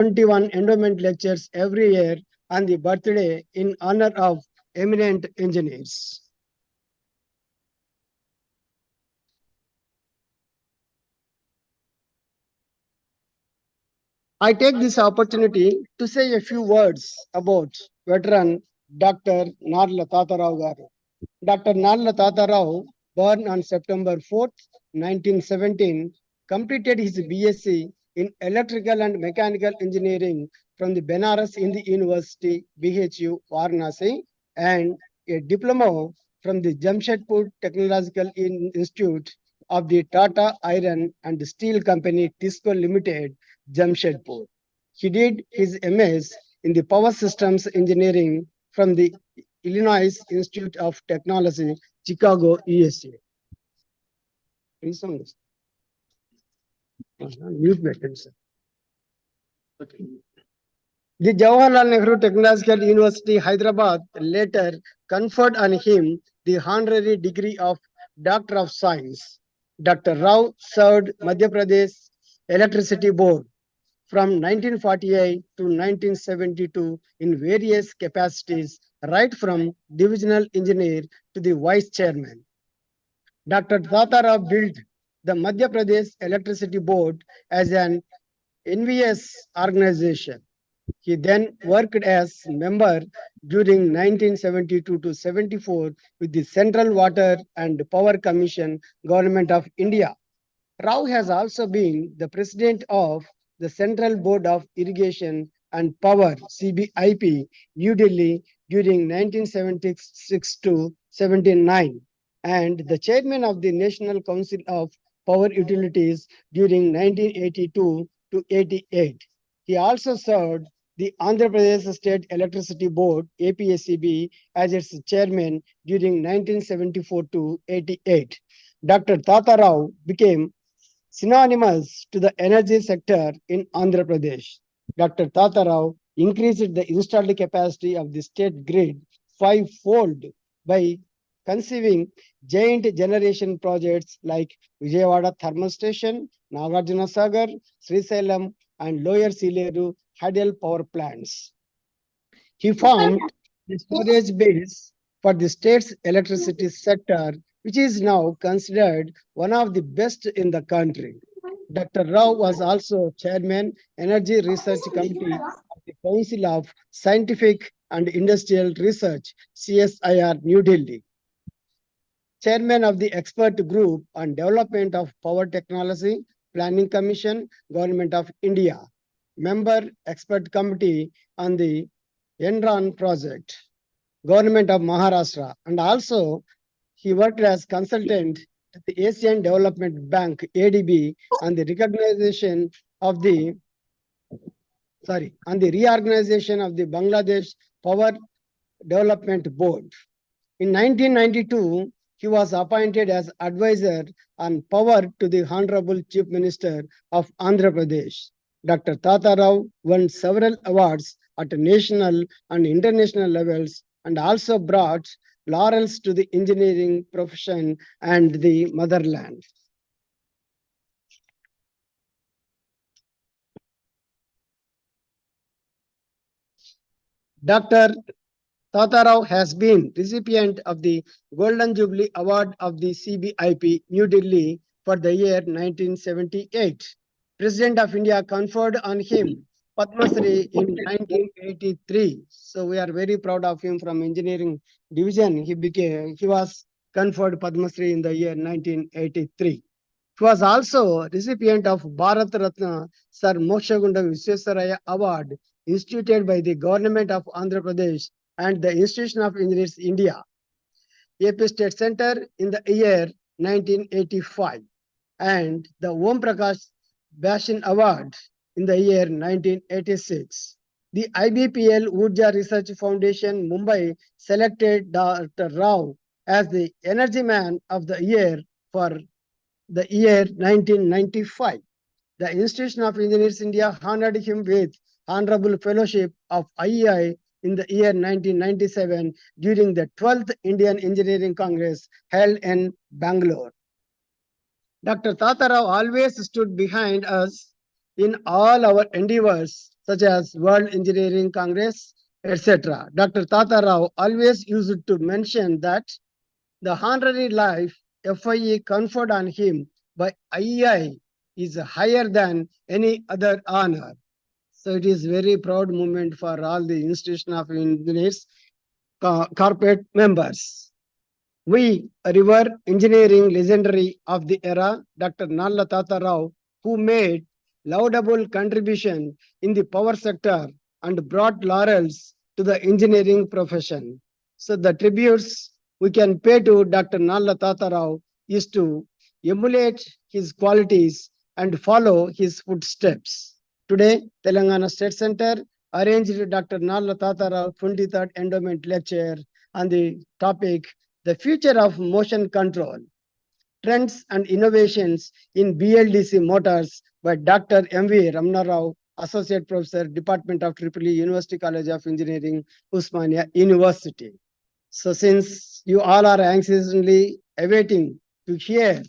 21 endowment lectures every year on the birthday in honor of eminent engineers. I take this opportunity to say a few words about veteran Dr. Narla Tata garu. Dr. Narla Tata, born on September 4th, 1917, completed his BSc in Electrical and Mechanical Engineering from the Benares Hindu University, BHU, Varanasi, and a diploma from the Jamshedpur Technological Institute of the Tata Iron and Steel Company, TISCO Limited, Jamshedpur. He did his MS in the Power Systems Engineering from the Illinois Institute of Technology, Chicago, USA. Mute button, sir. Okay. The Jawaharlal Nehru Technological University, Hyderabad, later conferred on him the honorary degree of Doctor of Science. Dr. Rao served Madhya Pradesh Electricity Board from 1948 to 1972 in various capacities, right from divisional engineer to the vice chairman. Dr. Tata built the Madhya Pradesh Electricity Board as an envious organization. He then worked as member during 1972 to 74 with the Central Water and Power Commission, Government of India. Rao has also been the president of the Central Board of Irrigation and Power (CBIP) New Delhi during 1976 to 79 and the chairman of the National Council of Power Utilities during 1982 to 88. He also served the Andhra Pradesh State Electricity Board (APSCB) as its chairman during 1974 to 88. Dr. Tata Rao became synonymous to the energy sector in Andhra Pradesh. Dr. Tata Rao increased the installed capacity of the state grid fivefold by conceiving giant generation projects like Vijayawada Thermal Station, Nagarjuna Sagar, Srisailam, and Lower Sileru hydel power plants. He formed the storage base for the state's electricity sector, which is now considered one of the best in the country. Dr. Rao was also chairman, Energy Research Committee of the Council of Scientific and Industrial Research, CSIR, New Delhi. Chairman of the Expert Group on Development of Power Technology, Planning Commission, Government of India. Member Expert Committee on the Enron project, Government of Maharashtra, and also he worked as consultant at the Asian Development Bank (ADB) on the recognition of the on the reorganization of the Bangladesh Power Development Board. In 1992, he was appointed as advisor on power to the Honorable Chief Minister of Andhra Pradesh. Dr. Tata Rao won several awards at national and international levels and also brought laurels to the engineering profession and the motherland. Dr. Tata Rao has been recipient of the Golden Jubilee Award of the CBIP New Delhi for the year 1978. President of India conferred on him Padma Shri in 1983. So we are very proud of him from engineering division. He was conferred Padma Shri in the year 1983. He was also recipient of Bharat Ratna Sir Mokshagunda Visvesvaraya Award instituted by the government of Andhra Pradesh and the Institution of Engineers India, AP State Center in the year 1985, and the Om Prakash Bashan Award in the year 1986. The IBPL Urja Research Foundation Mumbai selected Dr. Rao as the Energy Man of the Year for the year 1995. The Institution of Engineers India honored him with Honorable Fellowship of IEI in the year 1997 during the 12th Indian Engineering Congress held in Bangalore. Dr. Tata Rao always stood behind us in all our endeavors, such as World Engineering Congress, etc. Dr. Tata Rao always used to mention that the honorary life FIE conferred on him by IEI is higher than any other honor. So it is very proud moment for all the institution of engineers corporate members. We revere engineering legendary of the era, Dr. Narla Tata Rao, who made laudable contribution in the power sector and brought laurels to the engineering profession. So the tributes we can pay to Dr. Narla Tata Rao is to emulate his qualities and follow his footsteps. Today, Telangana State Center arranged Dr. Narla Tata Rao 23rd Endowment Lecture on the topic the future of motion control, trends and innovations in BLDC motors by Dr. M.V. Ramna Rao, Associate Professor, Department of EEE, University College of Engineering, Usmania University. So since you all are anxiously awaiting to hear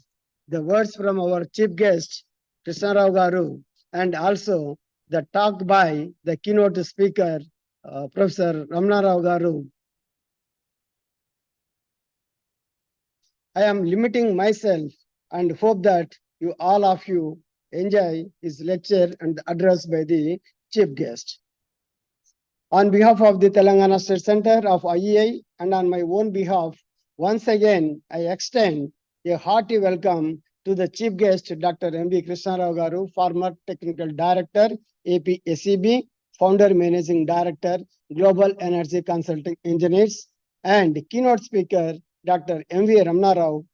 the words from our chief guest, Krishna Rao Garu, and also the talk by the keynote speaker, Professor Ramna Rao Garu, I am limiting myself and hope that you all of you enjoy his lecture and address by the chief guest. On behalf of the Telangana State Center of IEI and on my own behalf, once again, I extend a hearty welcome to the chief guest, Dr. M.B. Krishna Rao Garu, former Technical Director, APSEB, Founder Managing Director, Global Energy Consulting Engineers, and keynote speaker, Dr. M.V. Ramna Rao,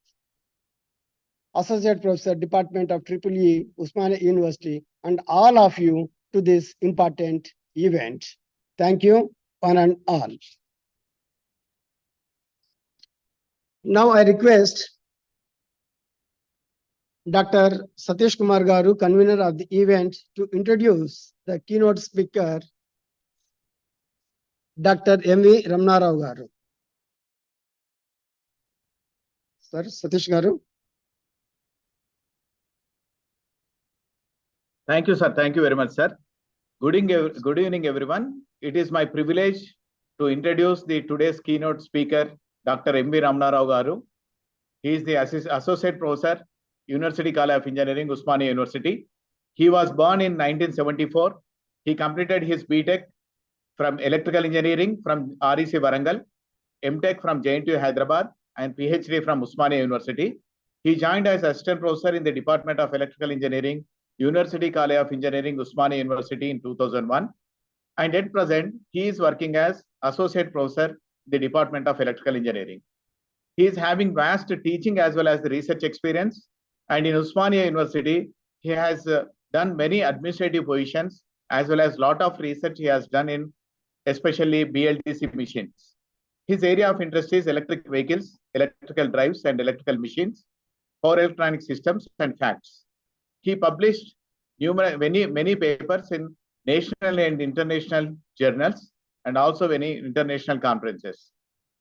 Associate Professor, Department of EEE, Usmania University, and all of you to this important event. Thank you, one and all. Now I request Dr. Satish Kumar Garu, convener of the event, to introduce the keynote speaker, Dr. M.V. Ramna Rao Garu. Sir, Satish Garu. Thank you, sir. Thank you very much, sir. Good evening, everyone. It is my privilege to introduce the today's keynote speaker, Dr. M.V. Ramna Rao Garu. He is the Associate Professor, University College of Engineering, Usmania University. He was born in 1974. He completed his BTech from Electrical Engineering from REC Warangal, MTech from JNTU Hyderabad, and PhD from Usmania University. He joined as Assistant Professor in the Department of Electrical Engineering, University College of Engineering, Usmania University in 2001. And at present, he is working as Associate Professor in the Department of Electrical Engineering. He is having vast teaching as well as the research experience. And in Usmania University, he has done many administrative positions as well as lot of research he has done in especially BLDC machines. His area of interest is electric vehicles, electrical drives and electrical machines, power electronic systems and facts. He published many papers in national and international journals and also many international conferences.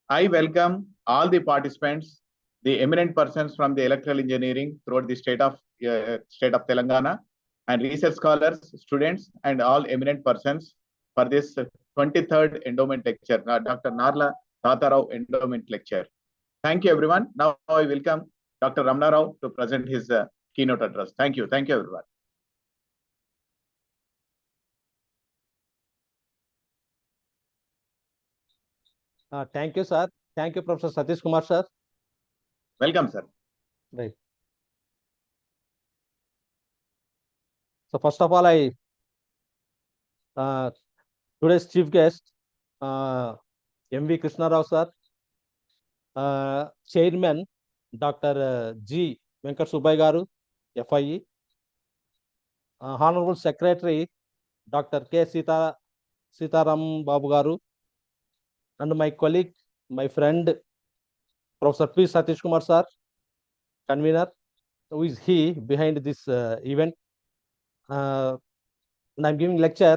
I welcome all the participants, the eminent persons from the electrical engineering throughout the state of Telangana, and research scholars, students, and all eminent persons for this 23rd Endowment Lecture, Dr. Narla Tata Rao Endowment Lecture. Thank you, everyone. Now I welcome Dr. Ramna Rao to present his keynote address. Thank you. Thank you, everyone. Thank you, sir. Thank you, Professor Satish Kumar, sir. Welcome, sir. Right. So first of all, today's chief guest, M.V. Krishna Rao, sir, Chairman, Dr. G. Venkat Subbai Garu, FIE, Honorable Secretary, Dr. K. Sitaram Babu Garu, and my colleague, my friend, Professor P. Satish Kumar, sir, convener, who is he behind this event. And I'm giving lecture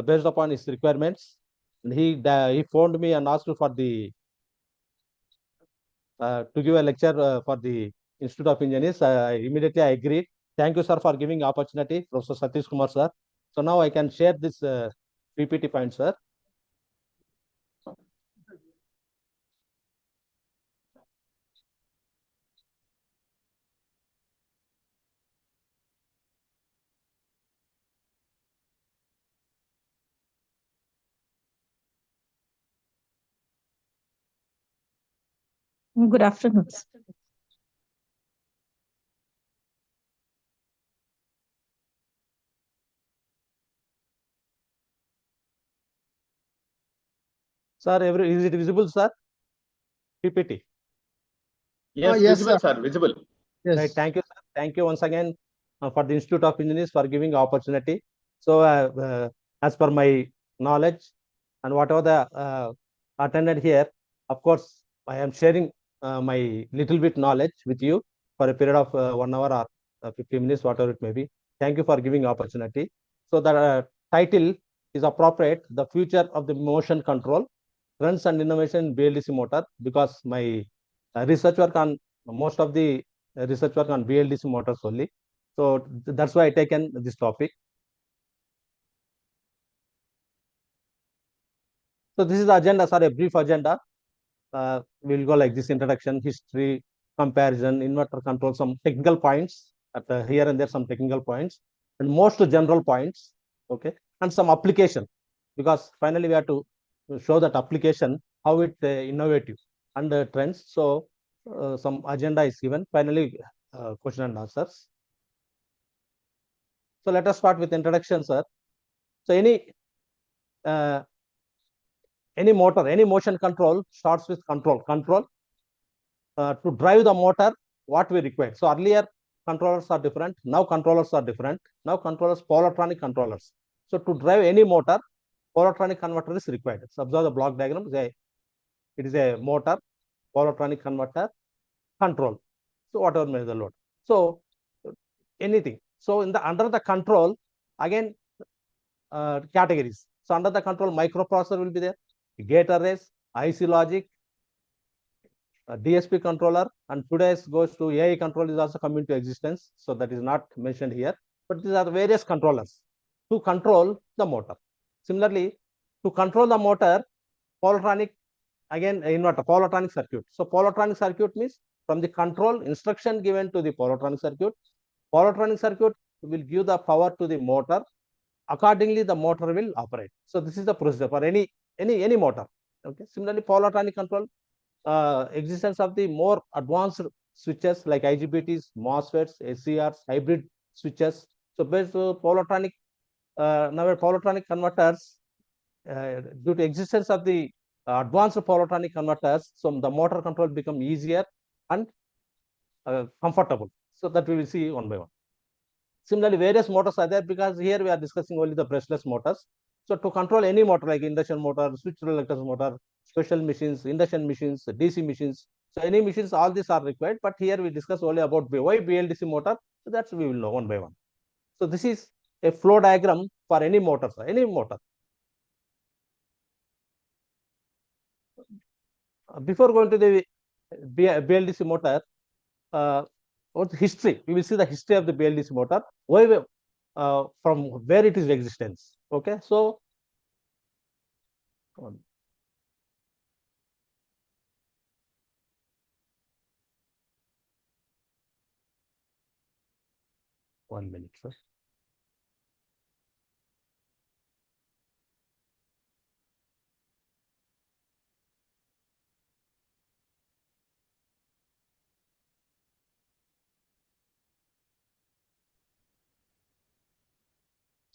based upon his requirements. And he phoned me and asked for the to give a lecture for the Institute of Engineers. Immediately I agreed, Thank you, sir, for giving opportunity, Professor Satish Kumar, sir. So now I can share this PPT point, sir. Good afternoon. Sir, is it visible, sir? PPT. Yes, yes, visible, sir. sir, visible. Yes. Right. Thank you, sir. Thank you once again for the Institute of Engineers for giving opportunity. So, as per my knowledge and whatever the attended here, of course, I am sharing my little bit knowledge with you for a period of 1 hour or 50 minutes, whatever it may be. Thank you for giving opportunity. So, the title is appropriate: the future of the motion control, trends and innovation in BLDC motor, because my research work on most of the research work on BLDC motors only. So that's why I taken this topic. So this is the agenda, sorry, a brief agenda. We'll go like this: introduction, history, comparison, inverter control, some technical points at here and there, some technical points, and most general points, okay, and some application, because finally we have to show that application, how it innovative and trends. So some agenda is given. Finally, question and answers. So let us start with introduction, sir. So uh, any motor, any motion control starts with control. Control to drive the motor, what we require. So earlier controllers are different. Now controllers are different. Now controllers, polytronic controllers. So to drive any motor, polytronic converter is required. So observe the block diagram. It is a motor, polytronic converter, control. So whatever may be the load. So anything. So in the under the control, again categories. So under the control, microprocessor will be there, gate arrays, IC logic, DSP controller, and today's goes to AI control is also coming to existence. So that is not mentioned here, but these are the various controllers to control the motor. Similarly, to control the motor, polytronic, again inverter, polytronic circuit. So polytronic circuit means from the control instruction given to the polytronic circuit will give the power to the motor. Accordingly, the motor will operate. So this is the procedure for any motor. Okay. Similarly, polytronic control, existence of the more advanced switches like IGBTs, MOSFETs, SCRs, hybrid switches. So based on polytronic, now polytronic converters, due to existence of the advanced polytronic converters, so the motor control become easier and comfortable. So that we will see one by one. Similarly, various motors are there, because here we are discussing only the brushless motors. So to control any motor like induction motor, switch reluctance motor, special machines, induction machines, DC machines. So any machines, all these are required. But here we discuss only about why BLDC motor. So that's we will know one by one. So this is a flow diagram for any motor, any motor. Before going to the BLDC motor, what history? We will see the history of the BLDC motor. Why from where it is existence. Okay, so one minute, sir.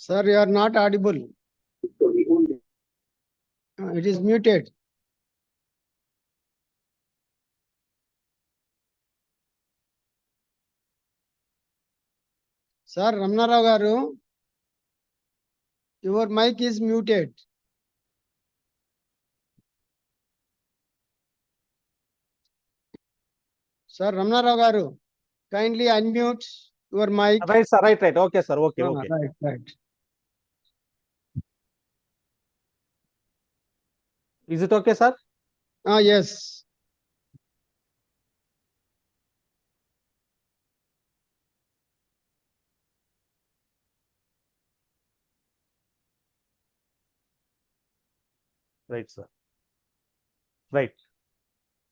Sir, you are not audible. It is muted. Sir, Ramnarao garu, your mic is muted. Sir, Ramnarao garu, kindly unmute your mic. Right, sir. Right. Okay, sir. Okay. Right. Is it okay, sir? Yes. Right, sir. Right.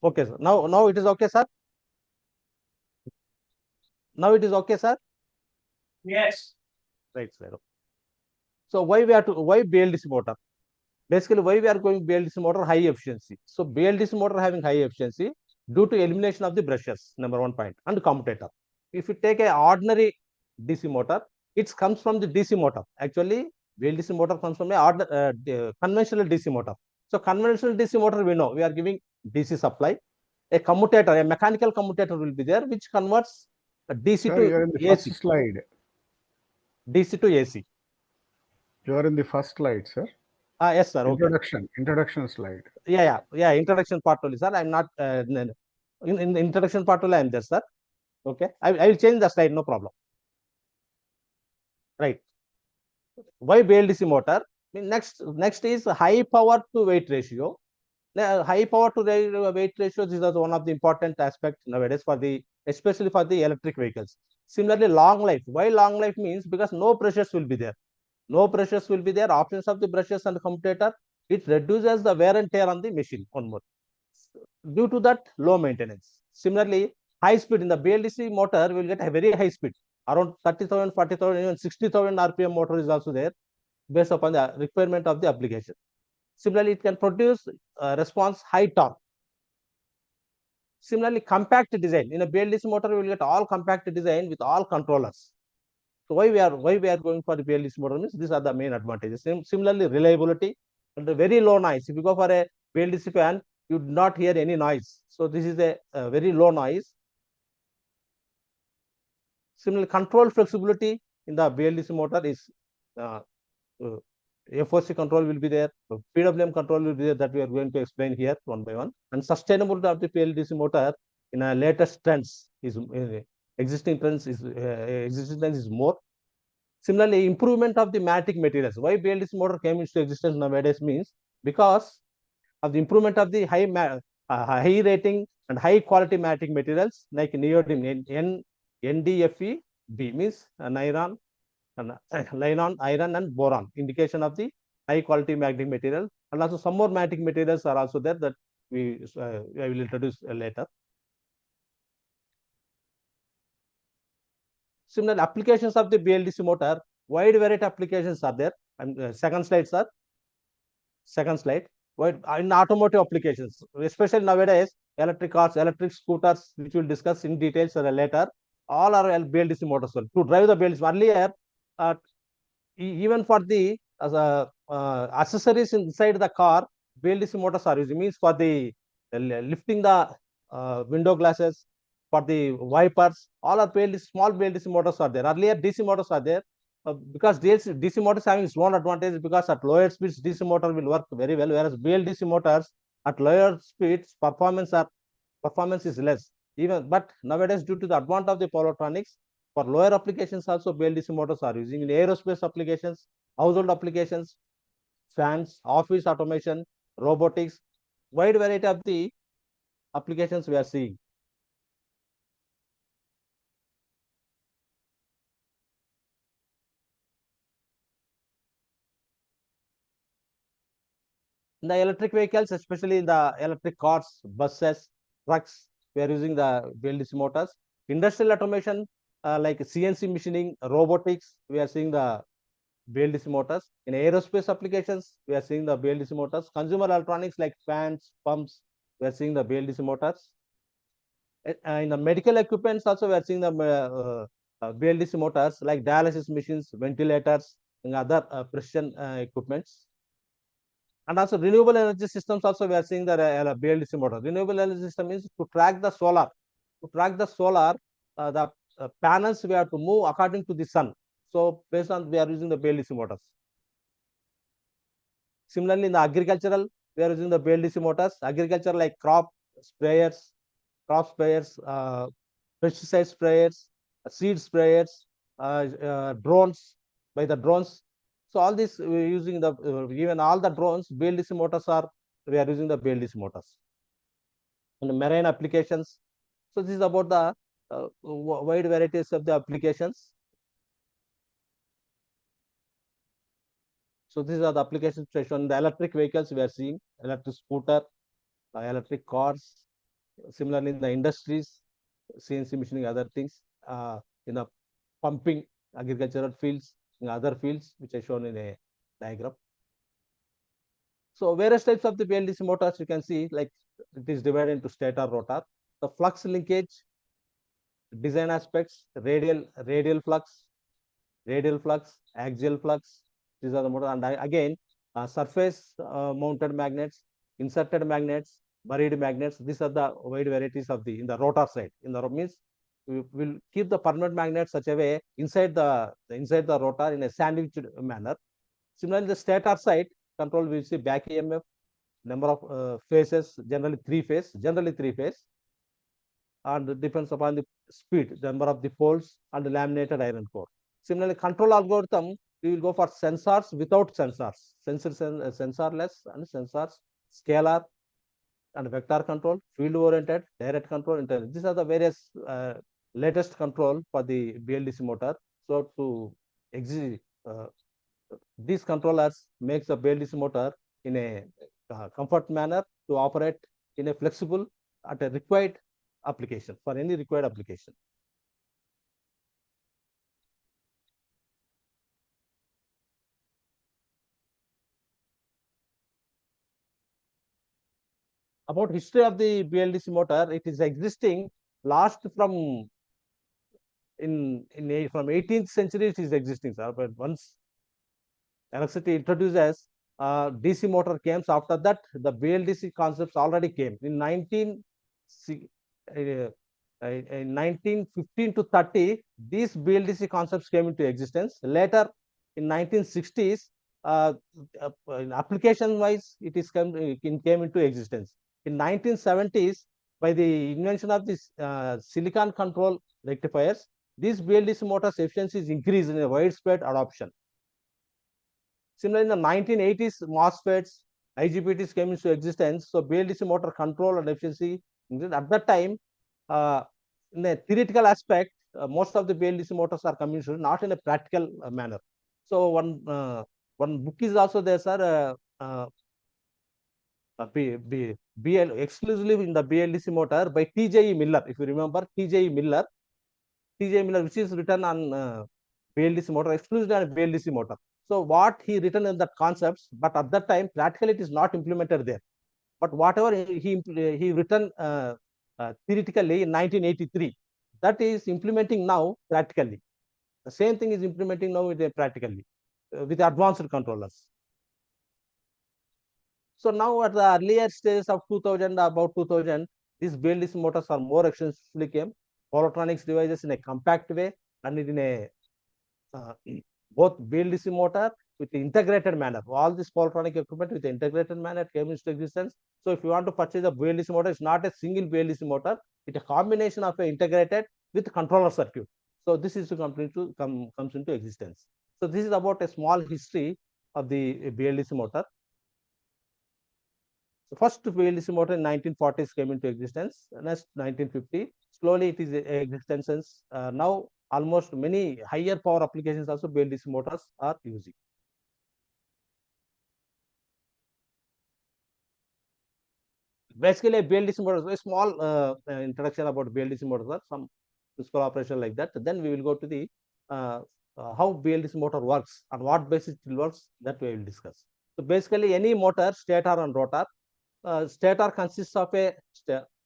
Okay, sir. Now it is okay, sir. Now it is okay, sir. Yes. Right, sir. So why BLDC motor? Basically, why we are going BLDC motor? High efficiency. So BLDC motor having high efficiency due to elimination of the brushes, number one point, and commutator. If you take a ordinary DC motor, it comes from the DC motor. Actually, BLDC motor comes from a conventional DC motor. So conventional DC motor, we know we are giving DC supply. A commutator, a mechanical commutator will be there, which converts DC Sir, you are in to the AC. first slide. DC to AC. You are in the first slide, sir. Yes, sir. Okay. Introduction slide. Yeah. Introduction part only, sir. I'm not in the introduction part only. I'm there, sir. Okay. I will change the slide. No problem. Right. Why BLDC motor? Next is high power to weight ratio. High power to weight ratio is one of the important aspects nowadays especially for the electric vehicles. Similarly, long life. Why long life means because no pressures will be there. No pressures will be there. Options of the brushes and the commutator. It reduces the wear and tear on the machine. One more. Due to that, low maintenance. Similarly, high speed in the BLDC motor will get a very high speed. Around 30,000, 40,000, even 60,000 RPM motor is also there based upon the requirement of the application. Similarly, it can produce response high torque. Similarly, compact design. In a BLDC motor, we will get all compact design with all controllers. So why we are going for the BLDC motor means these are the main advantages. Similarly, reliability and very low noise. If you go for a BLDC fan, you do not hear any noise. So this is a very low noise. Similarly, control flexibility in the BLDC motor is FOC control will be there, PWM control will be there, that we are going to explain here one by one. And sustainability of the BLDC motor in a latest trends is existing trends is more. Similarly, improvement of the matic materials. Why BLDC motor came into existence nowadays means because of the improvement of the high rating and high quality matic materials like neodymium, NDFE, B means iron, iron and boron, indication of the high quality magnetic material. And also some more magnetic materials are also there that I will introduce later. Similar applications of the BLDC motor, wide variety applications are there. Second slide, sir. Second slide. In automotive applications, especially nowadays, electric cars, electric scooters, which we'll discuss in details later, all are BLDC motors. To drive the BLDC, earlier, even for the accessories inside the car, BLDC motors are used. It means for the lifting the window glasses, for the wipers, all are small BLDC motors are there. Earlier, DC motors are there. Because DC motors having its own advantage because at lower speeds DC motor will work very well, whereas BLDC motors at lower speeds performance is less. But nowadays due to the advance of the power electronics, for lower applications also BLDC motors are using in aerospace applications, household applications, fans, office automation, robotics, wide variety of the applications we are seeing. In the electric vehicles, especially in the electric cars, buses, trucks, we are using the BLDC motors. Industrial automation, like CNC machining, robotics, we are seeing the BLDC motors. In aerospace applications, we are seeing the BLDC motors. Consumer electronics like fans, pumps, we are seeing the BLDC motors. In the medical equipments also, we are seeing the BLDC motors like dialysis machines, ventilators, and other precision equipments. And also renewable energy systems also we are seeing the BLDC motor. Renewable energy system means to track the solar. The panels we have to move according to the sun. So based on we are using the BLDC motors. Similarly, in the agricultural, we are using the BLDC motors. Agriculture like crop sprayers, pesticide sprayers, seed sprayers, drones, by the drones. So all this we are using the even all the drones BLDC motors are we are using the BLDC motors. And marine applications. So this is about the wide varieties of the applications. So these are the applications shown in the electric vehicles. We are seeing electric scooter, electric cars. Similarly, in the industries, CNC machining, other things, in the pumping, agricultural fields, in other fields, which are shown in a diagram. So various types of the BLDC motors, you can see, like it is divided into stator, rotor. The flux linkage, design aspects, radial flux, axial flux. These are the motors. And again, surface mounted magnets, inserted magnets, buried magnets. These are the wide varieties of the in the rotor side. In the means we will keep the permanent magnet such a way inside the rotor in a sandwiched manner. Similarly, the stator side control, we see back EMF, number of phases, generally three phase, and depends upon the speed, the number of the poles and the laminated iron core. Similarly, control algorithm, we will go for sensors without sensors, sensorless and sensors, scalar and vector control, field oriented, direct control, intelligent. These are the various latest control for the BLDC motor. So to exit, these controllers makes the BLDC motor in a comfort manner to operate in a flexible at a required application, for any required application. About history of the BLDC motor, it is existing last from 18th century. It is existing, sir. But once electricity introduces, DC motor came. So after that, the BLDC concepts already came in 1915 to 30. These BLDC concepts came into existence. Later, in 1960s, application wise, it came into existence. In 1970s, by the invention of this silicon control rectifiers, these BLDC motors efficiency is increased in a widespread adoption. Similarly, in the 1980s, MOSFETs, IGBTs came into existence. So BLDC motor control and efficiency at that time, in a theoretical aspect, most of the BLDC motors are coming not in a practical manner. So one book is also there, sir. Exclusively in the BLDC motor by TJE Miller. If you remember, TJE Miller, which is written on BLDC motor, exclusively on BLDC motor. So what he written in the concepts, but at that time practically it is not implemented there. But whatever he written theoretically in 1983, that is implementing now practically. The same thing is implementing now with practically with advanced controllers. So now at the earlier stages of 2000, about 2000, these BLDC motors are more extensively came. Electronics devices in a compact way and in a both BLDC motor with the integrated manner. All this electronic equipment with the integrated manner came into existence. So if you want to purchase a BLDC motor, it's not a single BLDC motor. It's a combination of a integrated with controller circuit. So this is to comes into existence. So this is about a small history of the BLDC motor. The first BLDC motor in 1940s came into existence. Next 1950, slowly it is existence. Now almost many higher power applications also BLDC motors are using. Basically, a BLDC motor, a small introduction about BLDC motors, some principal operation like that. Then we will go to the how BLDC motor works and what basis it works, that we will discuss. So basically, any motor, stator and rotor. Stator consists of a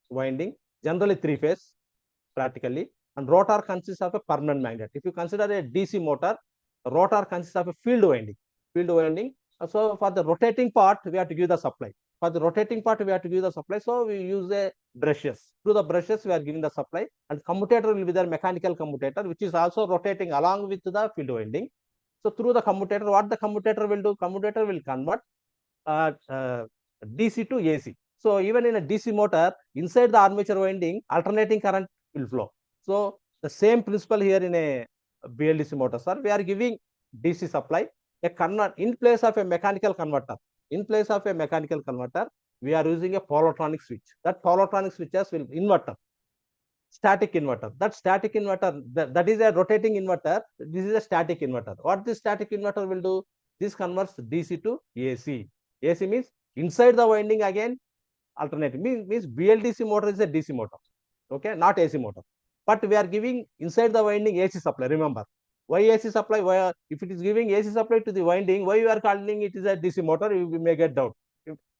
winding, generally three phase, practically, and rotor consists of a permanent magnet. If you consider a DC motor, rotor consists of a field winding. So for the rotating part, we have to give the supply. For the rotating part, we have to give the supply. So we use a brushes. Through the brushes, we are giving the supply, and commutator will be the mechanical commutator, which is also rotating along with the field winding. So through the commutator, what the commutator will do? Commutator will convert DC to AC. So even in a DC motor, inside the armature winding, alternating current will flow. So the same principle here in a BLDC motor, sir. We are giving DC supply, in place of a mechanical converter. In place of a mechanical converter, we are using a polytronic switch. That polytronic switches will inverter, static inverter. That static inverter, that is a rotating inverter. This is a static inverter. What this static inverter will do? This converts DC to AC. AC means inside the winding again alternating. Means BLDC motor is a DC motor. Okay, not AC motor. But we are giving inside the winding AC supply. Remember, why AC supply? Why if it is giving AC supply to the winding, why you are calling it is a DC motor? You may get doubt.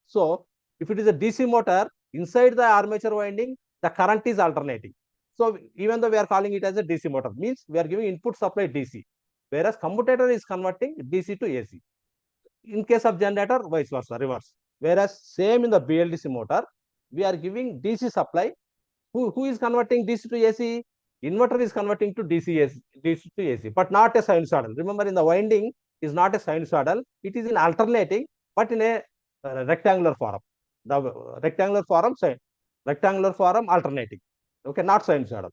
So if it is a DC motor inside the armature winding, the current is alternating. So even though we are calling it as a DC motor, means we are giving input supply DC, whereas commutator is converting DC to AC. In case of generator, vice versa, reverse. Whereas same in the BLDC motor, we are giving DC supply. Who is converting DC to AC? Inverter is converting to DC to AC, but not a sinusoidal. Remember, in the winding is not a sinusoidal. It is in alternating, but in a rectangular form. The rectangular form alternating. Okay, not sinusoidal.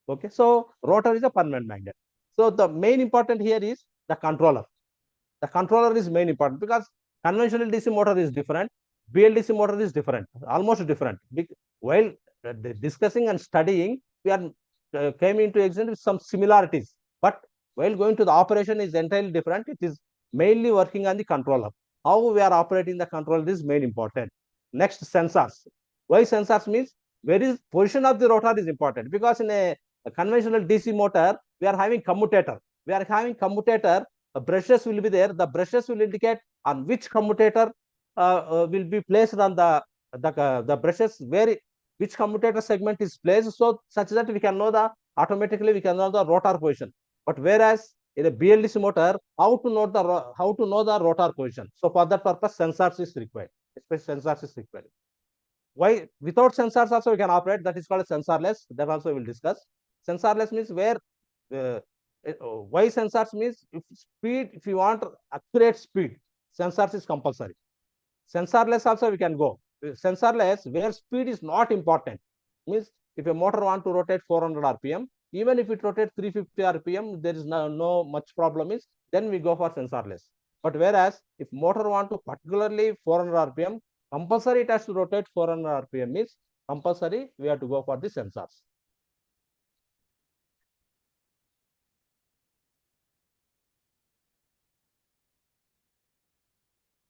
Okay, so rotor is a permanent magnet. So the main important here is the controller. The controller is main important because conventional DC motor is different, BLDC motor is different, almost different. While discussing and studying, we are came into extent with some similarities, but while going to the operation is entirely different. It is mainly working on the controller. How we are operating the controller is main important. Next, sensors. Why sensors means where is position of the rotor is important, because in a conventional DC motor we are having commutator. Brushes will be there. The brushes will indicate on which commutator will be placed on the brushes, where which commutator segment is placed, so such that we can know automatically we can know the rotor position. But whereas in a BLDC motor, how to know the rotor position? So for that purpose, sensors is required. Especially sensors is required. Why without sensors also we can operate? That is called sensorless. That also we will discuss. Sensorless means where why sensors means if you want accurate speed, sensors is compulsory. Sensorless also we can go. Sensorless where speed is not important, means if a motor want to rotate 400 rpm, even if it rotates 350 rpm, there is no much problem, is then we go for sensorless. But whereas if motor want to particularly 400 rpm, compulsory it has to rotate 400 rpm, means compulsory we have to go for the sensors.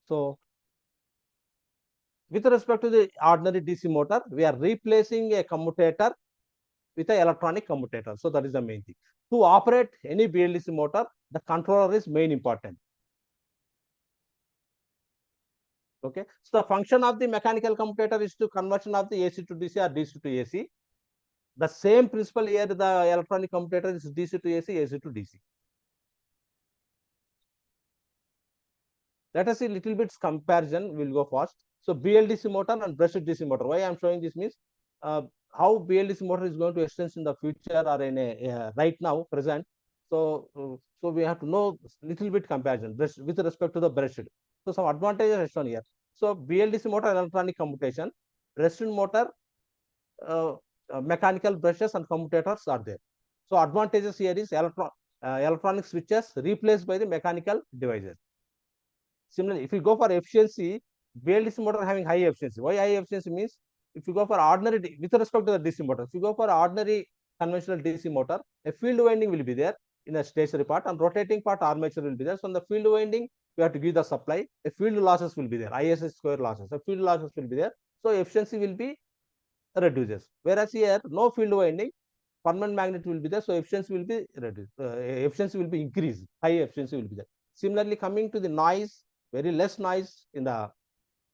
So with respect to the ordinary DC motor, we are replacing a commutator with an electronic commutator. So that is the main thing. To operate any BLDC motor, the controller is main important. Okay. So the function of the mechanical commutator is to conversion of the AC to DC or DC to AC. The same principle here, the electronic commutator is DC to AC, AC to DC. Let us see little bit comparison. We'll go fast. So BLDC motor and brushed DC motor. Why I am showing this means how BLDC motor is going to extend in the future or in a right now present. So we have to know little bit comparison with respect to the brushed. So some advantages are shown here. So BLDC motor electronic commutation, brushed motor mechanical brushes and commutators are there. So advantages here is electronic switches replaced by the mechanical devices. Similarly, if you go for efficiency, BLDC motor having high efficiency. Why high efficiency means if you go for ordinary, with respect to the DC motor, if you go for ordinary conventional DC motor, a field winding will be there in a stationary part, and rotating part armature will be there. So on the field winding, we have to give the supply. A field losses will be there, ISS square losses. A field losses will be there. So efficiency will be reduces. Whereas here, no field winding, permanent magnet will be there. So efficiency will be reduced. Efficiency will be increased. High efficiency will be there. Similarly, coming to the noise, very less noise in the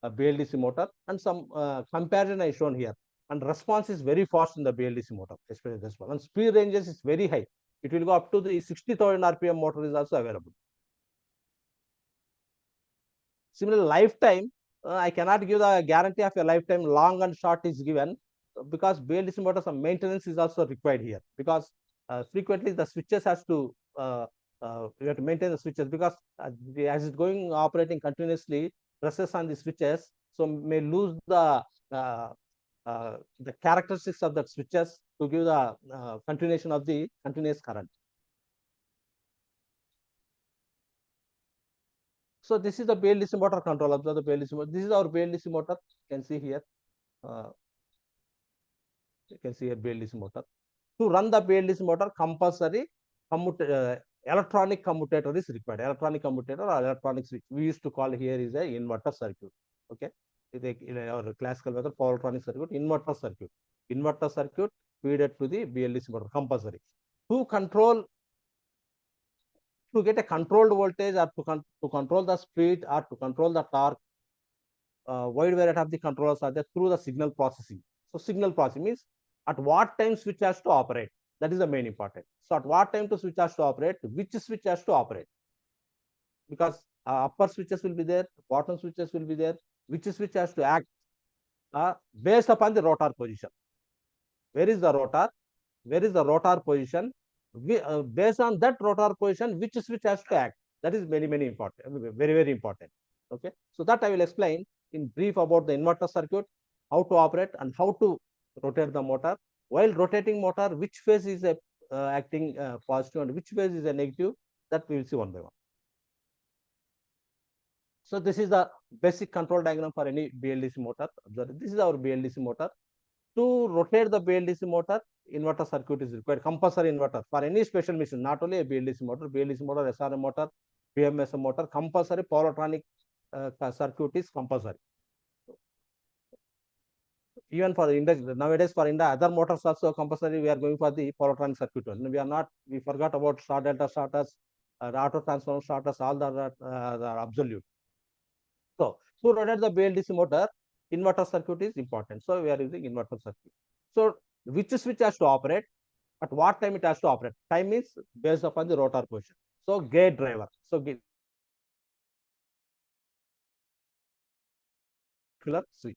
BLDC motor, and some comparison I shown here. And response is very fast in the BLDC motor, especially this one. And speed ranges is very high. It will go up to the 60,000 RPM motor is also available. Similarly, lifetime, I cannot give the guarantee of a lifetime. Long and short is given because BLDC motor some maintenance is also required here, because frequently the switches has to we have to maintain the switches, because as it's going operating continuously, presses on the switches, so may lose the characteristics of the switches to give the continuation of the continuous current. So this is the BLDC motor control. Observe the BLDC motor. This is our BLDC motor. You can see here. You can see here BLDC motor. To run the BLDC motor, compulsory electronic commutator is required. Electronic commutator or electronic switch. We used to call here is a inverter circuit. Okay. In our classical method, power electronic circuit, inverter circuit. Inverter circuit feeded to the BLDC motor compulsory. To get a controlled voltage or to control the speed or to control the torque, wide variety of the controllers are there through the signal processing. So signal processing means at what time switch has to operate. That is the main important. So at what time to switch has to operate, which switch has to operate. Because upper switches will be there, bottom switches will be there, which switch has to act based upon the rotor position. Where is the rotor? Where is the rotor position? Based on that rotor position, which switch has to act? That is very important, very important. Okay, so that I will explain in brief about the inverter circuit, how to operate and how to rotate the motor. While rotating motor, which phase is acting positive and which phase is a negative, that we will see one by one. So this is the basic control diagram for any BLDC motor. This is our BLDC motor. To rotate the BLDC motor, inverter circuit is required, compulsory inverter for any special machine, not only a BLDC motor, SRM motor, PMS motor, compulsory power electronic circuit is compulsory. Even for nowadays for other motors also compulsory, we are going for the power electronic circuit. We forgot about star delta starters, auto transformer starters, all the absolute. So to rotate the BLDC motor, inverter circuit is important. So we are using inverter circuit. So which switch has to operate? At what time it has to operate? Time is based upon the rotor position. So gate driver. So switch.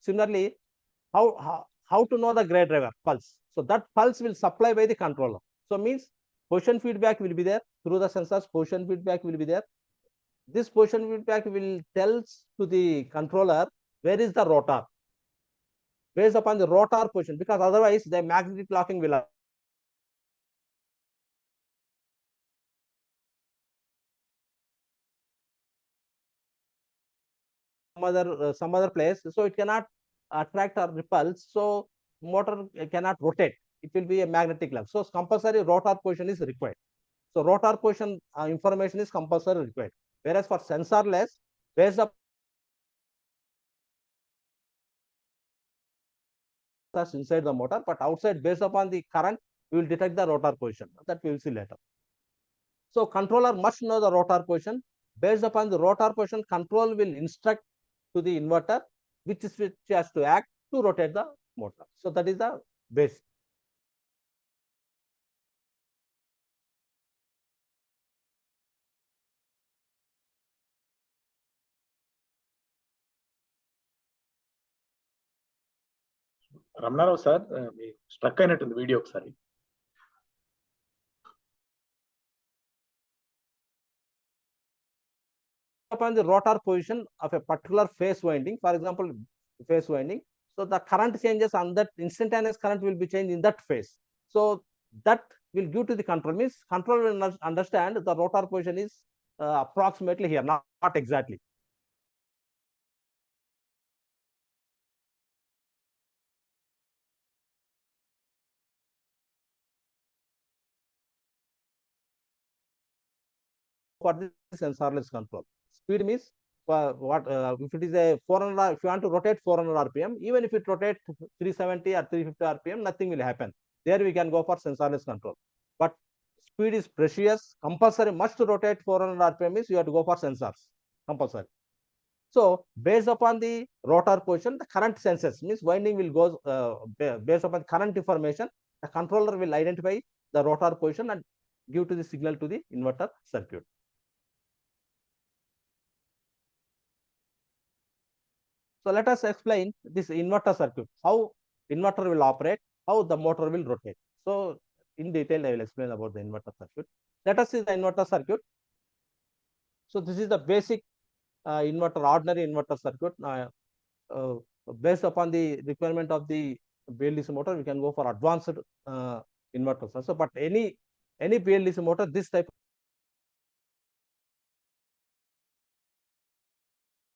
Similarly, how to know the gate driver? Pulse. So that pulse will supply by the controller. So means position feedback will be there through the sensors. Position feedback will be there. This position feedback will tells to the controller where is the rotor based upon the rotor position, because otherwise the magnetic locking will some other place, so it cannot attract or repulse, so motor cannot rotate. It will be a magnetic lock. So compulsory rotor position is required. So rotor position information is compulsory required. Whereas for sensorless, based upon inside the motor, but outside based upon the current, we will detect the rotor position. That we will see later. So controller must know the rotor position. Based upon the rotor position, control will instruct to the inverter which switch has to act to rotate the motor. So that is the base. Ramana Rao sir, struck అయినట్టుంది video ఒకసారి. Upon the rotor position of a particular phase winding, for example, phase winding, so the current changes on that instantaneous current will be changed in that phase. So that will give to the control, means control will understand the rotor position is approximately here, not exactly. For this sensorless control, speed means if it is a 400, if you want to rotate 400 rpm, even if it rotates 370 or 350 rpm, nothing will happen. There we can go for sensorless control. But speed is precious, compulsory, must rotate 400 rpm is you have to go for sensors, compulsory. So based upon the rotor position, the current senses means winding will go based upon current information. The controller will identify the rotor position and give to the signal to the inverter circuit. So let us explain this inverter circuit, how inverter will operate, how the motor will rotate. So in detail, I will explain about the inverter circuit. Let us see the inverter circuit. So this is the basic inverter, ordinary inverter circuit. Based upon the requirement of the BLDC motor, we can go for advanced inverter. So, but any BLDC motor, this type of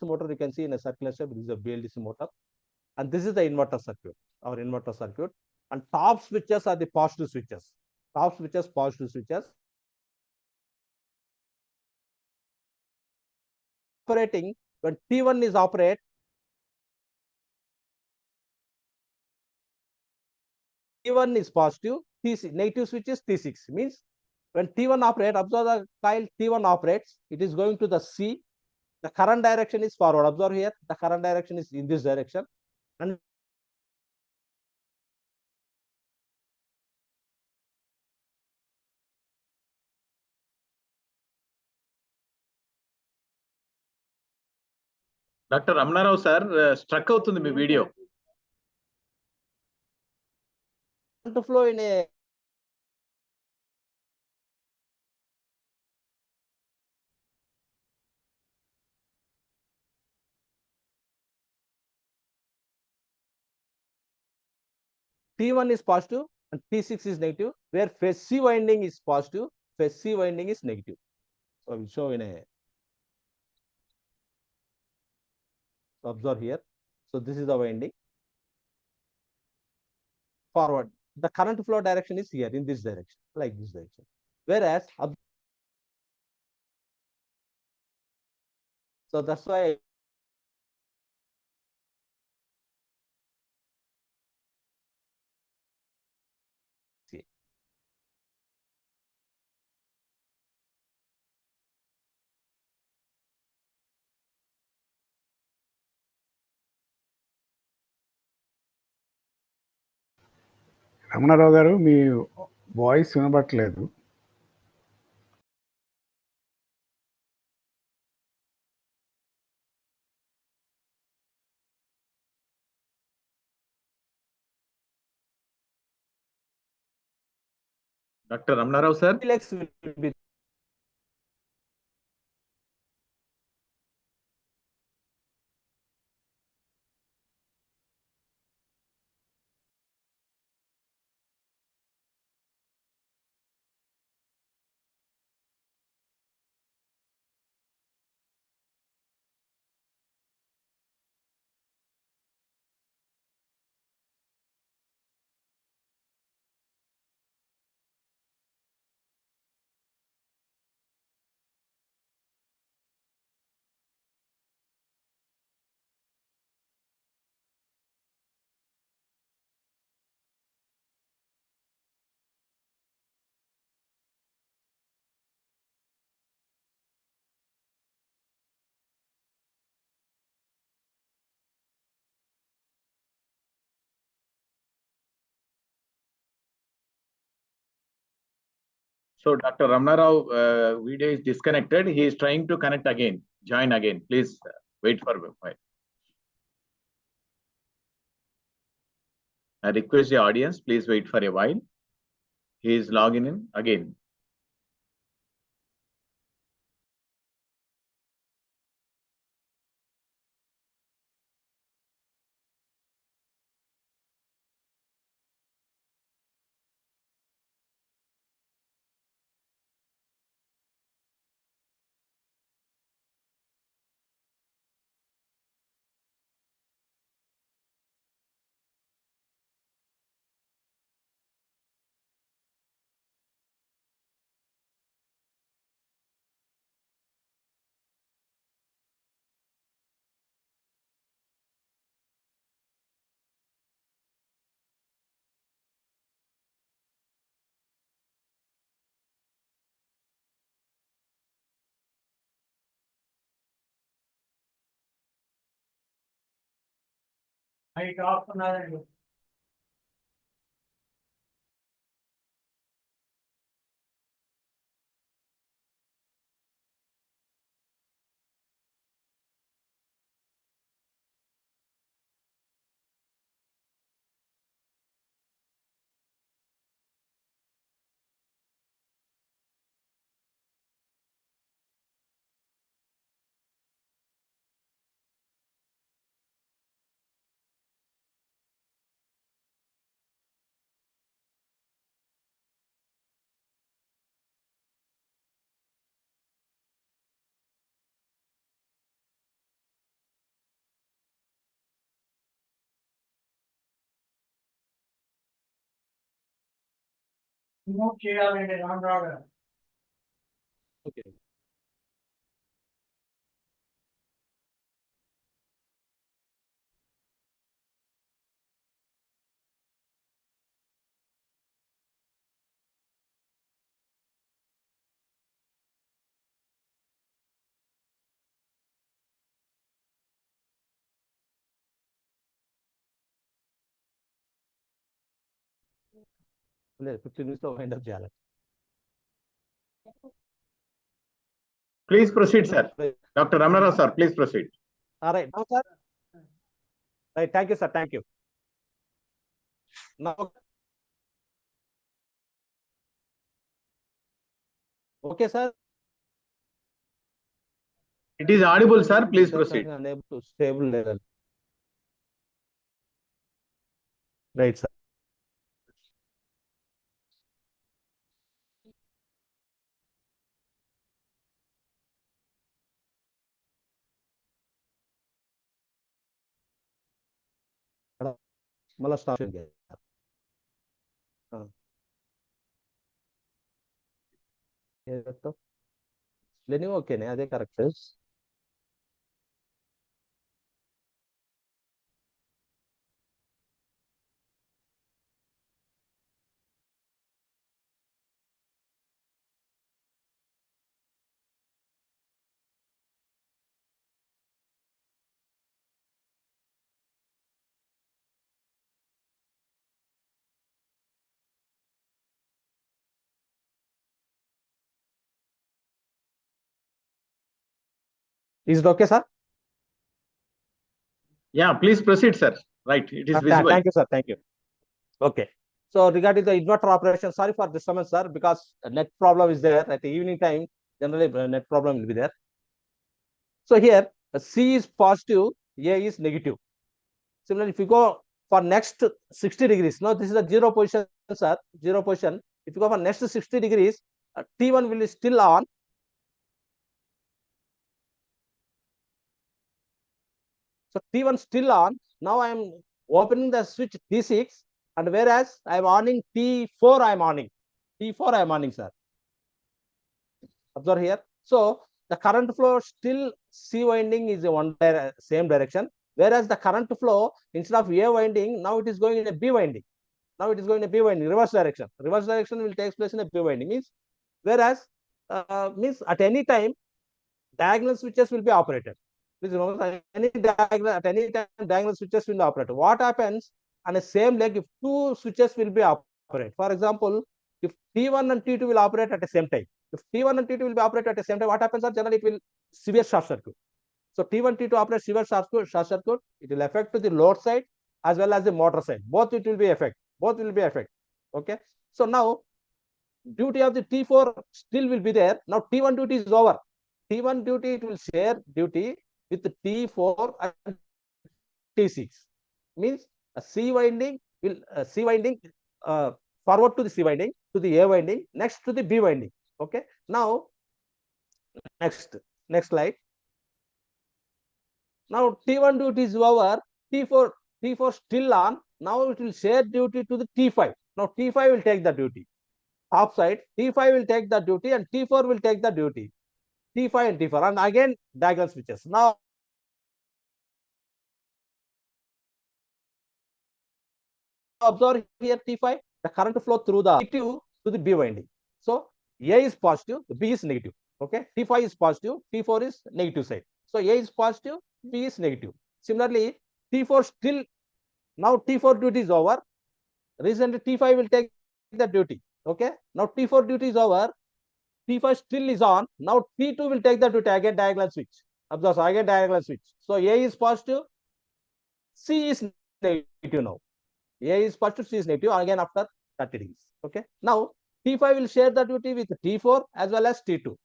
motor you can see in a circular shape. This is a BLDC motor, and this is the inverter circuit, our inverter circuit. And top switches are the positive switches. Top switches, positive switches. operating, when T1 is operate, T1 is positive, T6, negative switch is T6. Means when T1 operate, observe the coil T1 operates, it is going to the C. The current direction is forward. Observe here, the current direction is in this direction. And doctor Ramana Rao sir struck అవుతుంది మీ video. to flow in a T1 is positive and T6 is negative, where phase C winding is positive, phase C winding is negative. So I will show in a, so observe here. So this is the winding forward. The current flow direction is here in this direction, like this direction. Whereas, so that's why Ramana Rao గారు మీ voice వినబట్టలేదు. Doctor Ramana Rao sir, Lex will be so Dr. Ramarao video is disconnected. He is trying to connect again, join again. Please wait for a while. I request the audience, please wait for a while. He is logging in again. okay. 15 minutes లో wind up చేయాలి. Please proceed, sir. Dr. Ramarao, sir, please proceed. Right now sir, right, thank you sir, thank you. Now okay sir, It is audible, sir. Please proceed. unable to stable level. Right sir. మళ్ళీ start చేయాలి. లెనివ్ ఓకేనే, అదే correct. Is it okay, sir? Yeah, please proceed, sir. Right, it is visible. Thank you, sir. Thank you. Okay. So regarding the inverter operation, sorry for disturbance, sir, because net problem is there at the evening time. Generally, net problem will be there. So here, C is positive, A is negative. Similarly, if you go for next 60 degrees, now this is a zero position, sir, zero position. If you go for next 60 degrees, T1 will be still on. So T1 still on. Now I am opening the switch T6, and whereas I am oning T4, I am oning. T4 I am oning, sir. Observe here. So the current flow still C winding is same direction, whereas the current flow instead of A winding, now it is going in a B winding. Now it is going in a B winding, reverse direction. Reverse direction will take place in a B winding. Means whereas means at any time diagonal switches will be operated. Please remember, at any time diagonal switches will be operated. What happens on a same leg if two switches will be operated? For example, if T1 and T2 will operate at the same time, if T1 and T2 will be operated at the same time, what happens? Generally, it will severe short circuit. So T1, T2 operate severe short circuit. It will affect to the load side as well as the motor side. Both it will be affect. Both will be affect. Okay. So now duty of the T4 still will be there. Now T1 duty is over. T1 duty, it will share duty with the T4 and T6. Means a C winding will C winding forward to the C winding, to the A winding, next to the B winding. Okay. Now next slide. Now T1 duty is over. T4 still on. Now it will share duty to the T5. Now T5 will take the duty. Top side, T5 will take the duty and T4 will take the duty. T5 and T4, and again diagonal switches. Now observe here T5, the current flow through the T2 to the B winding. So A is positive, B is negative. Okay, T5 is positive, T4 is negative side. So A is positive, B is negative. Similarly, T4 still, now T4 duty is over. Recently T5 will take the duty. Okay, now T4 duty is over. T5 still is on. Now T2 will take the duty, again diagonal switch. Observe, again diagonal switch. So A is positive, C is negative now. A is positive, C is negative, again after 30 degrees. Okay. Now T5 will share the duty with T4 as well as T2.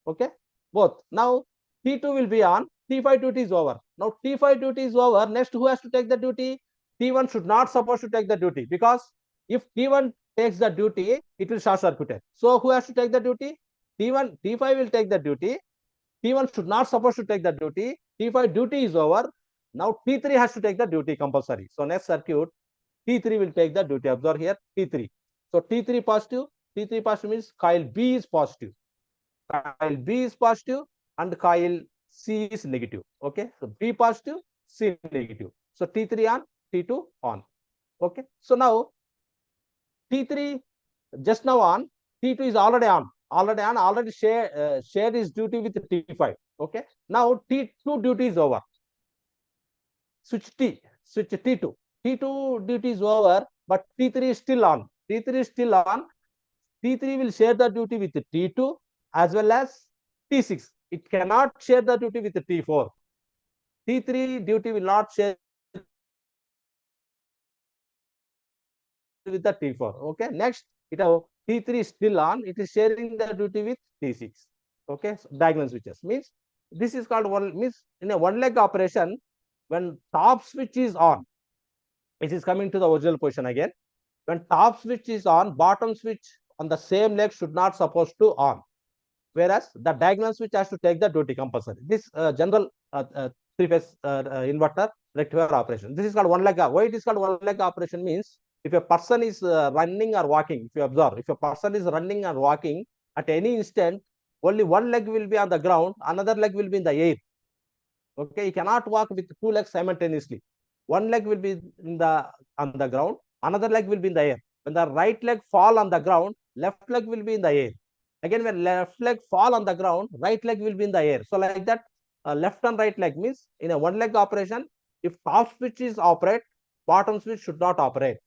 Okay. Both. Now T2 will be on. T5 duty is over. Now T5 duty is over. Next, who has to take the duty? T1 should not supposed to take the duty, because if T1 takes the duty, it will short circuited. So who has to take the duty? T5 will take the duty. T1 should not supposed to take the duty. T5 duty is over. Now T3 has to take the duty compulsory. So next circuit, T3 will take the duty. Observe here T3. So T3 positive. T3 positive means coil B is positive. Coil B is positive and coil C is negative. Okay. So B positive, C negative. So T3 on, T2 on. Okay. So now T3 just now on, T2 is already on. Already shared his duty with T5. Okay. Now T2 duty is over. Switch T2. T2 duty is over, but T3 is still on. T3 is still on. T3 will share the duty with T2 as well as T6. It cannot share the duty with T4. T3 duty will not share with the T4. Okay. Next, T3 is still on. It is sharing the duty with T6. Okay. So diagonal switches means this is called means in a one leg operation when top switch is on. It is coming to the original position again. When top switch is on, bottom switch on the same leg should not supposed to on. Whereas the diagonal switch has to take the duty compulsory. This general three-phase inverter rectifier operation. This is called one leg. Why it is called one leg operation means if a person is running or walking, if you observe, if a person is running or walking at any instant, only one leg will be on the ground, another leg will be in the air. Okay, you cannot walk with two legs simultaneously. One leg will be on the ground, another leg will be in the air. When the right leg fall on the ground, left leg will be in the air. Again, when left leg fall on the ground, right leg will be in the air. So like that, left and right leg means in a one leg operation, if top switch is operate, bottom switch should not operate.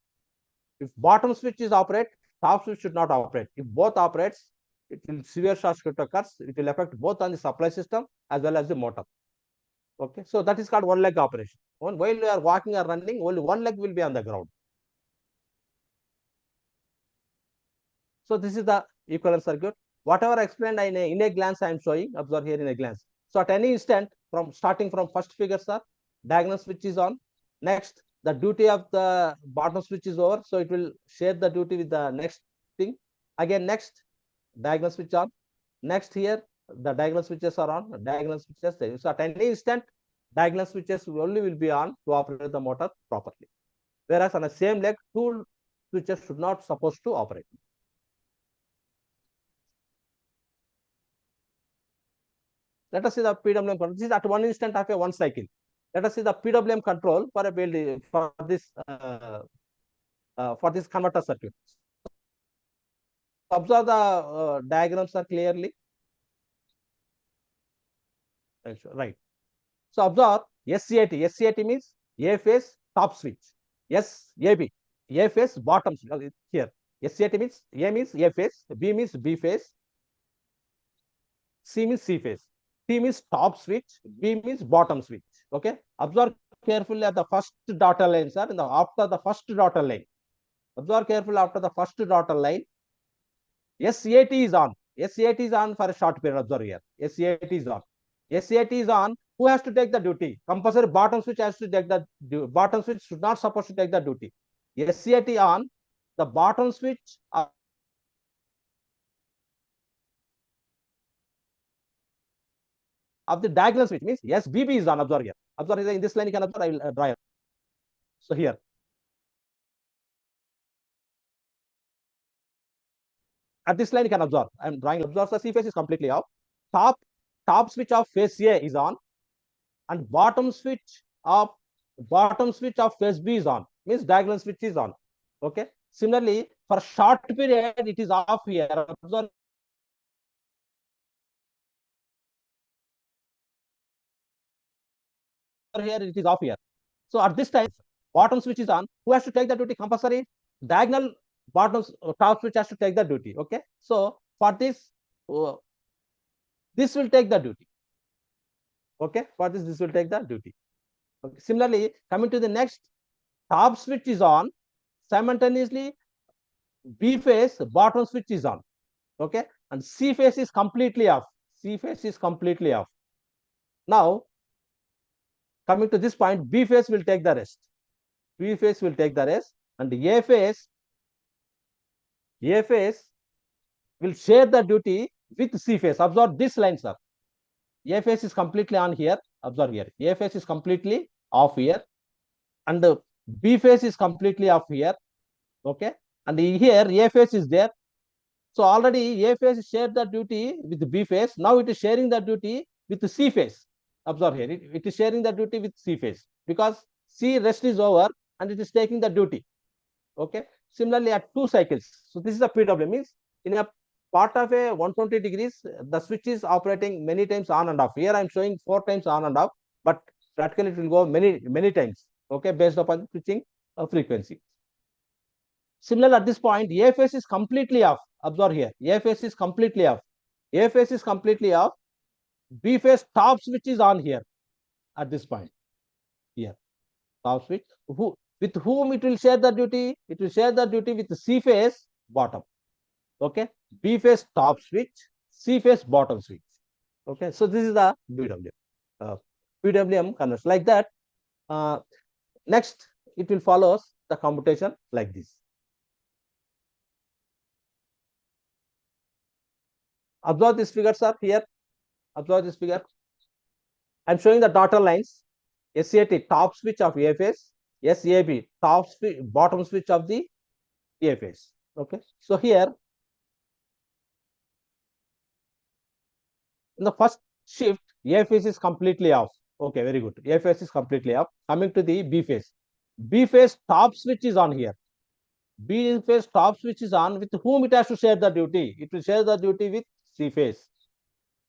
If bottom switch is operate, top switch should not operate. If both operates, it will severe short circuit occurs. It will affect both on the supply system as well as the motor. Okay, so that is called one leg operation. While you are walking or running, only one leg will be on the ground. So this is the equivalent circuit. Whatever I explained in a glance, I am showing. Observe here in a glance. So at any instant, from starting from first figure, sir, diagonal switch is on. Next, the duty of the bottom switch is over, so it will share the duty with the next thing. Again, next, diagonal switch on. Next here, the diagonal switches are on. Diagonal switches. So at any instant, diagonal switches only will be on to operate the motor properly. Whereas on the same leg, two switches should not supposed to operate. Let us see the PWM control. This is at one instant of a one cycle. Let us see the PWM control for a build for this converter circuit. Observe the diagrams are clearly. Right. So observe SCAT. SCAT means A phase top switch. SAB. A phase bottom switch. Here. SCAT means A means A phase, B means B phase, C means C phase. T means top switch, B means bottom switch. Okay. Observe carefully at the first dotted line, sir. After the first dotted line. Observe carefully after the first dotted line. SCAT is on. SCAT is on for a short period. Observe here. SCAT is on. SCAT is on. Who has to take the duty? Compulsory bottom switch has to take the bottom switch should not supposed to take the duty. SCAT on. The bottom switch of the diagonal switch means SBB is on. Observe here. Observe in this line you can observe. I will draw it. So here. At this line you can observe. I am drawing. Observe the C phase is completely off. Top switch of phase A is on, and bottom switch of phase B is on. Means diagonal switch is on. Okay. Similarly, for short period it is off here. Observe here it is off here. So at this time, bottom switch is on. Who has to take the duty? Compulsory diagonal bottom top switch has to take the duty. Okay. So for this, this will take the duty. Okay. For this will take the duty. Okay. Similarly, coming to the next, top switch is on. Simultaneously, B phase bottom switch is on. Okay. And C phase is completely off. C phase is completely off. Now, coming to this point, B phase will take the rest. B phase will take the rest, and A phase will share the duty with C phase. Observe this line, sir. A phase is completely on here. Observe here. A phase is completely off here, and B phase is completely off here. Okay, and here A phase is there. So already A phase shared the duty with B phase. Now it is sharing the duty with the C phase. Observe here. It is sharing the duty with C phase because C rest is over and it is taking the duty. Okay. Similarly, at 2 cycles. So this is a PWM means in a part of a 120 degrees, the switch is operating many times on and off. Here I am showing 4 times on and off, but practically it will go many times. Okay, based upon switching frequency. Similarly, at this point, A phase is completely off. Observe here, A phase is completely off. A phase is completely off. B phase top switch is on here at this point. Here, top switch. With whom it will share the duty? It will share the duty with C phase bottom. Okay, B phase top switch, C phase bottom switch. Okay, so this is the BWM. PWM conversion like that. Next, it will follow the computation like this. Observe these figures are here. Observe this figure. I'm showing the dotted lines. SAT top switch of A phase, SAB top switch, bottom switch of the A phase. Okay, so here in the first shift, A phase is completely off. Okay, very good. A phase is completely off. Coming to the B phase. B phase top switch is on here. B phase top switch is on. With whom it has to share the duty? It will share the duty with C phase.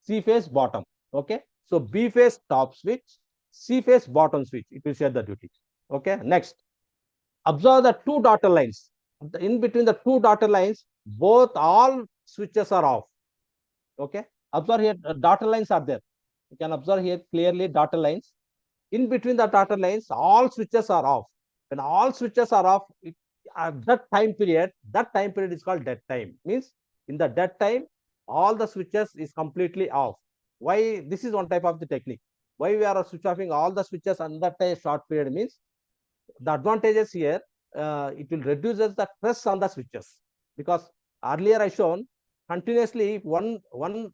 C phase bottom. Okay. So B phase top switch, C phase bottom switch. It will share the duty. Okay. Next, observe the two dotted lines. In between the two dotted lines, all switches are off. Okay. Observe here, dotted lines are there. You can observe here clearly dotted lines. In between the dotted lines, all switches are off. When all switches are off, at that time period is called dead time. Means in the dead time, all the switches is completely off. Why? This is one type of the technique. Why we are switch offing all the switches under that time short period means the advantages here, it will reduce the stress on the switches, because earlier I shown continuously one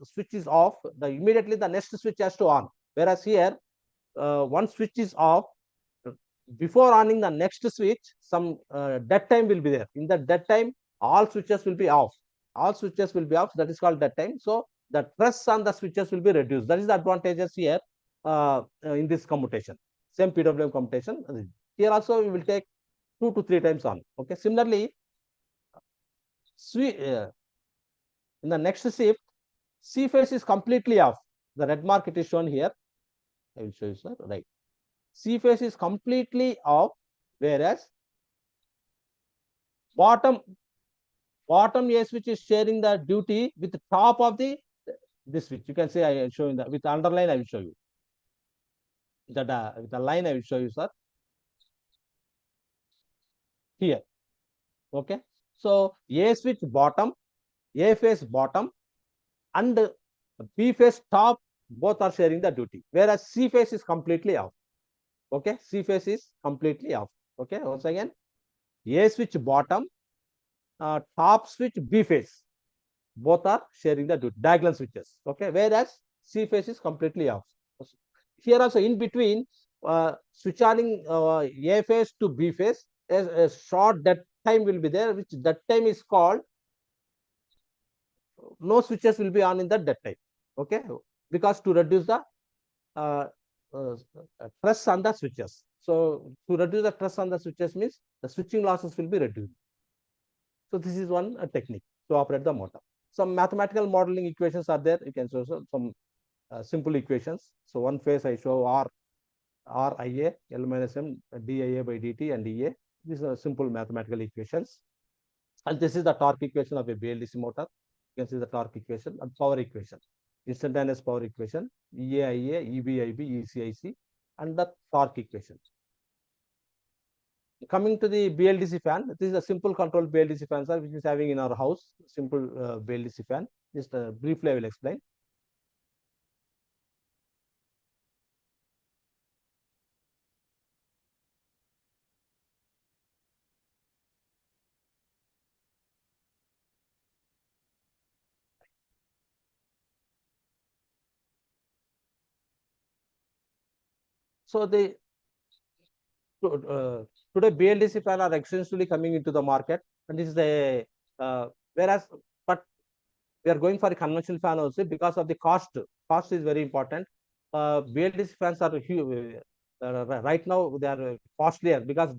switch is off, immediately the next switch has to on. Whereas here, one switch is off, before on the next switch, some dead time will be there. In that dead time, all switches will be off. All switches will be off. That is called dead time. So the stress on the switches will be reduced. That is the advantages here in this commutation. Same PWM commutation. Here also we will take 2 to 3 times on. Okay. Similarly, in the next shift, C phase is completely off. The red mark it is shown here. I will show you, sir. Right. C phase is completely off, whereas bottom A switch is sharing the duty with the top of this switch. You can say I am showing that with underline. I will show you that with the line. I will show you, sir. Here, okay. So A switch bottom, A phase bottom, and B phase top both are sharing the duty, whereas C phase is completely off. Okay, C phase is completely off. Okay, once again, A switch bottom, top switch B phase, both are sharing the diagonal switches. Okay, whereas C phase is completely off. Here also in between, switch on A phase to B phase, a short dead time will be there, which that time is called no switches will be on in that dead time. Okay, because to reduce the stress on the switches. So to reduce the stress on the switches means the switching losses will be reduced. So this is one technique to operate the motor. Some mathematical modeling equations are there. You can show some simple equations. So one phase I show RIA, L minus M, DIA by DT and EA. These are simple mathematical equations. And this is the torque equation of a BLDC motor. You can see the torque equation and power equation. Instantaneous power equation, EAIA, EBIB, ECIC, and the torque equation. Coming to the BLDC fan, this is a simple control BLDC fan, sir, which is having in our house. Simple BLDC fan. Just briefly, I will explain. So the today BLDC fan are extensively coming into the market, and this is a whereas, but we are going for a conventional fan also because of the cost. Cost is very important. BLDC fans are huge. Right now they are costlier because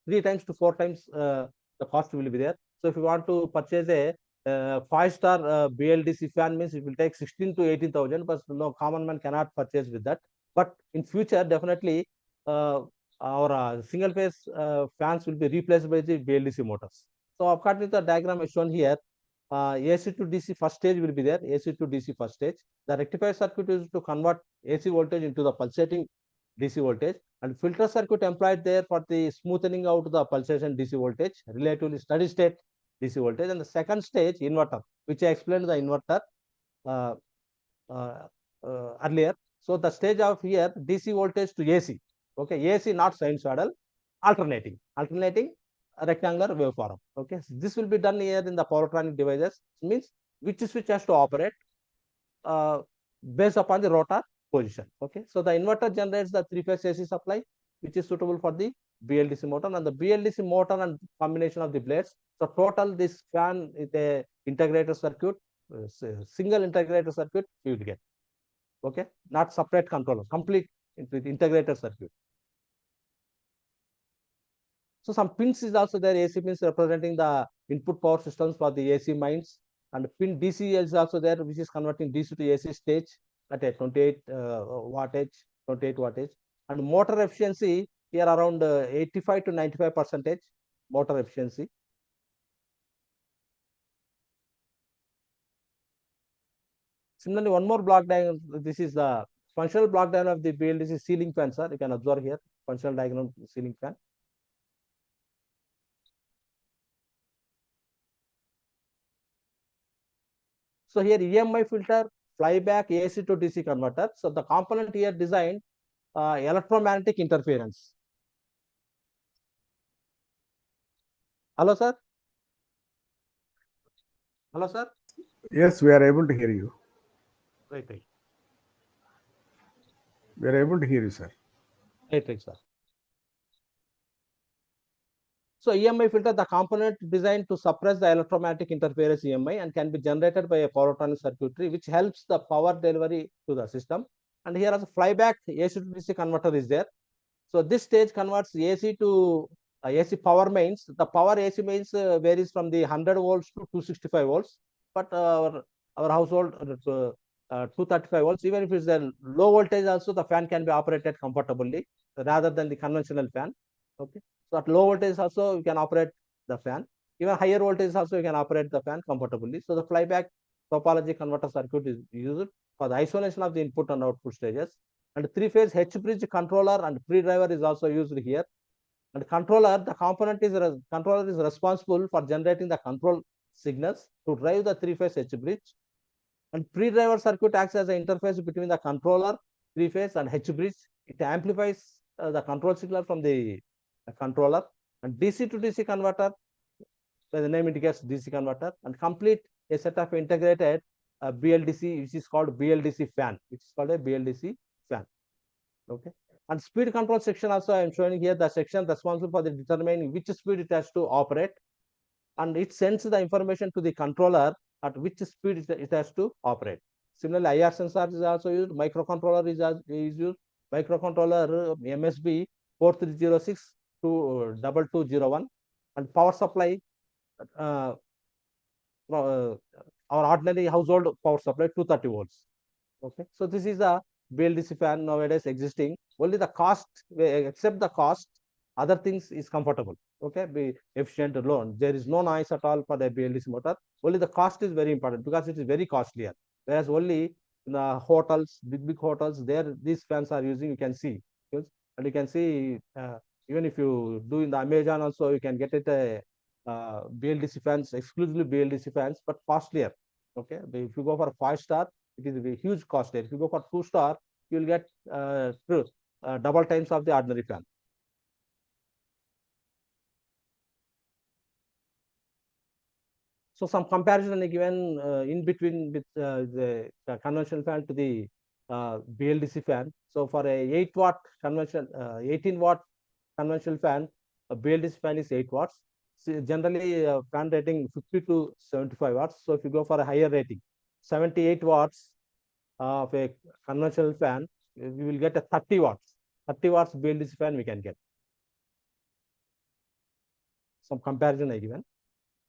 3 times to 4 times the cost will be there. So if you want to purchase a 5-star BLDC fan, means it will take 16 to 18,000, but no common man cannot purchase with that. But in future, definitely our single phase fans will be replaced by the BLDC motors. So according to the diagram as shown here, AC to DC first stage will be there, AC to DC first stage. The rectifier circuit is to convert AC voltage into the pulsating DC voltage, and filter circuit employed there for the smoothing out the pulsation DC voltage, relatively steady state DC voltage. And the second stage, inverter, which I explained the inverter uh, earlier. So the stage of here, DC voltage to AC. Okay, AC not sinusoidal, alternating rectangular waveform. Okay, so this will be done here in the powertronic devices. Means which switch has to operate based upon the rotor position. Okay, so the inverter generates the three-phase AC supply, which is suitable for the BLDC motor, and the BLDC motor and combination of the blades. So total this fan is a integrated circuit, single integrated circuit you will get. Okay, not separate controller, complete with integrated circuit. So some pins is also there, AC pins representing the input power systems for the AC mines, and pin DC is also there, which is converting DC to AC stage at a 28 wattage, and motor efficiency here around 85 to 95% motor efficiency. Similarly, one more block diagram. This is the functional block diagram of the BLDC ceiling fan, sir. You can observe here functional diagram ceiling fan. So here EMI filter, flyback AC to DC converter. So the component here designed electromagnetic interference. Hello, sir. Hello, sir. Yes, we are able to hear you. Right. We are able to hear you, sir. Right, sir. So EMI filter, the component designed to suppress the electromagnetic interference EMI and can be generated by a powertronic circuitry, which helps the power delivery to the system. And here as a flyback AC to DC converter is there. So this stage converts AC to AC power mains. The power AC mains varies from the 100 volts to 265 volts, but our household 235 volts. Even if it's a low voltage, also the fan can be operated comfortably rather than the conventional fan. Okay, so at low voltage also you can operate the fan. Even higher voltage also you can operate the fan comfortably. So the flyback topology converter circuit is used for the isolation of the input and output stages. And three-phase H-bridge controller and pre-driver is also used here. And controller, the controller is responsible for generating the control signals to drive the three-phase H-bridge. And pre-driver circuit acts as an interface between the controller, three-phase, and H-bridge. It amplifies the control signal from the controller. And DC to DC converter, by the name indicates DC converter, and complete a set of integrated BLDC, which is called BLDC fan, which is called a BLDC fan. Okay, and speed control section also I am showing here the section responsible for the determining which speed it has to operate, and it sends the information to the controller at which speed it has to operate. Similarly, IR sensor is also used, microcontroller is used, microcontroller MSB 4306 to 2201, and power supply our ordinary household power supply 230 volts. Okay, so this is the BLDC fan nowadays existing. Only the cost, except the cost, other things is comfortable. Okay, be efficient, low. There is no noise at all for the BLDC motor. Only the cost is very important because it is very costlier. Whereas only in the hotels, big hotels, there these fans are using. You can see, and you can see even if you do in the Amazon also, you can get it BLDC fans, exclusively BLDC fans, but costlier. Okay, if you go for a 5-star, it is a huge cost there. If you go for 2-star, you will get double times of the ordinary fan. So some comparison given in between with the conventional fan to the BLDC fan. So for a 8-watt conventional, 18-watt conventional fan, a BLDC fan is 8 watts. So generally, fan rating 50 to 75 watts. So if you go for a higher rating, 78 watts of a conventional fan, we will get a 30 watts. 30 watts BLDC fan we can get. Some comparison I given.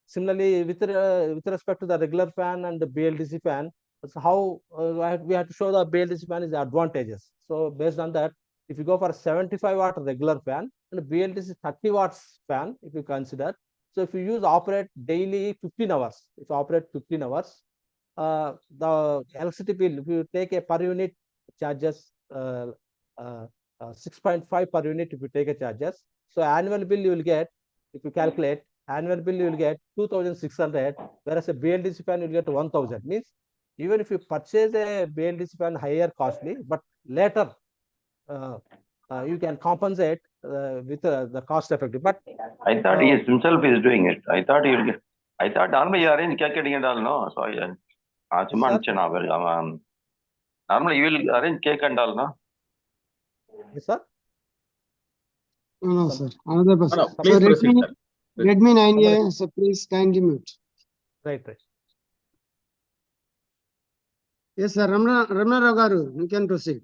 Similarly, with respect to the regular fan and the BLDC fan, that's how we have to show the BLDC fan is the advantages. So based on that, if you go for a 75-watt regular fan and a BLDC 30 watts fan, if you consider, So if you operate daily 15 hours, if you operate 15 hours, the electricity bill, if you take a per unit charges, 6.5 per unit if you take a charges. So annual bill you will get, if you calculate, annual bill you will get 2,600, whereas a BLDC fan you will get 1,000. Means even if you purchase a BLDC fan higher costly, but later you can compensate with the cost effective. But I thought he is himself is doing it. I thought he will get. I thought normally you arrange cake cutting and all, no? So சும்மா sir, அனுப்பிச்சேன் அவன் normally you will arrange cake and all, no? yes, sir. No, Some- sir. Another No, person. no, So please proceed, Redmi, sir. Please. Redmi 9A, so please kindly mute. Right, right. Yes, sir. Ramna Rao garu, you can proceed.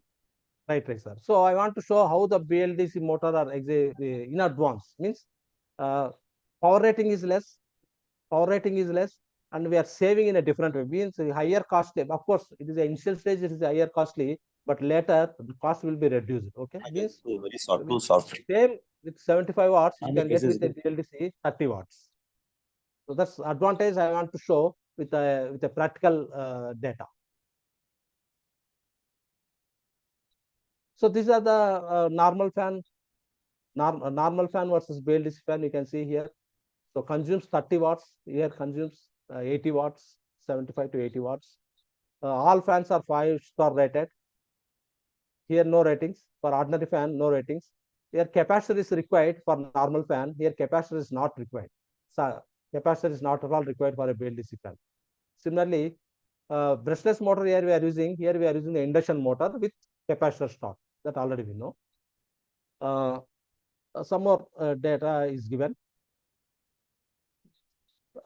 Right, right, sir. So I want to show how the BLDC motor are in advance. Means power rating is less, and we are saving in a different way. Means higher cost. Of course, it is the initial stage, it is higher costly, but later the cost will be reduced. Okay. Means very short, too with soft. same with 75 watts, you And can get this with a is- BLDC 30 watts. So that's advantage I want to show with a practical data. So these are the normal fan versus BLDC fan. You can see here. So consumes 30 watts. Here consumes 80 watts, 75 to 80 watts. All fans are 5-star rated. Here no ratings. For ordinary fan, no ratings. Here capacitor is required for normal fan. Here capacitor is not required. So capacitor is not at all required for a BLDC fan. Similarly, brushless motor here we are using. Here we are using the induction motor with capacitor stock. That already we know. Some more data is given.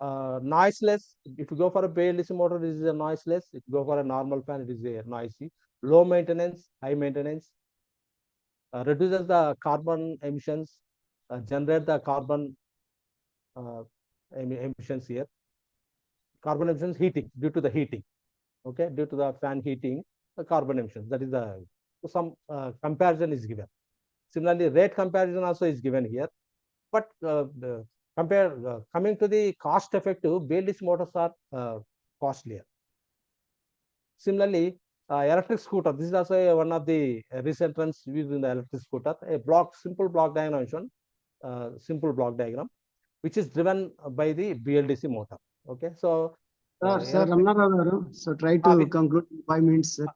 Noiseless. If you go for a BLDC motor, this is a noiseless. If you go for a normal fan, it is a noisy. Low maintenance, high maintenance. Reduces the carbon emissions, generate the carbon emissions here. Carbon emissions heating due to the heating. Okay, due to the fan heating, the carbon emissions. That is the some comparison is given. Similarly, rate comparison also is given here. But coming to the cost effective, BLDC motors are costlier. Similarly, electric scooter. This is also one of the recent trends used in the electric scooter. A simple block diagram shown, simple block diagram, which is driven by the BLDC motor. Okay, so Sir, Ramna Rao garu, so try to with- conclude in 5 minutes, sir.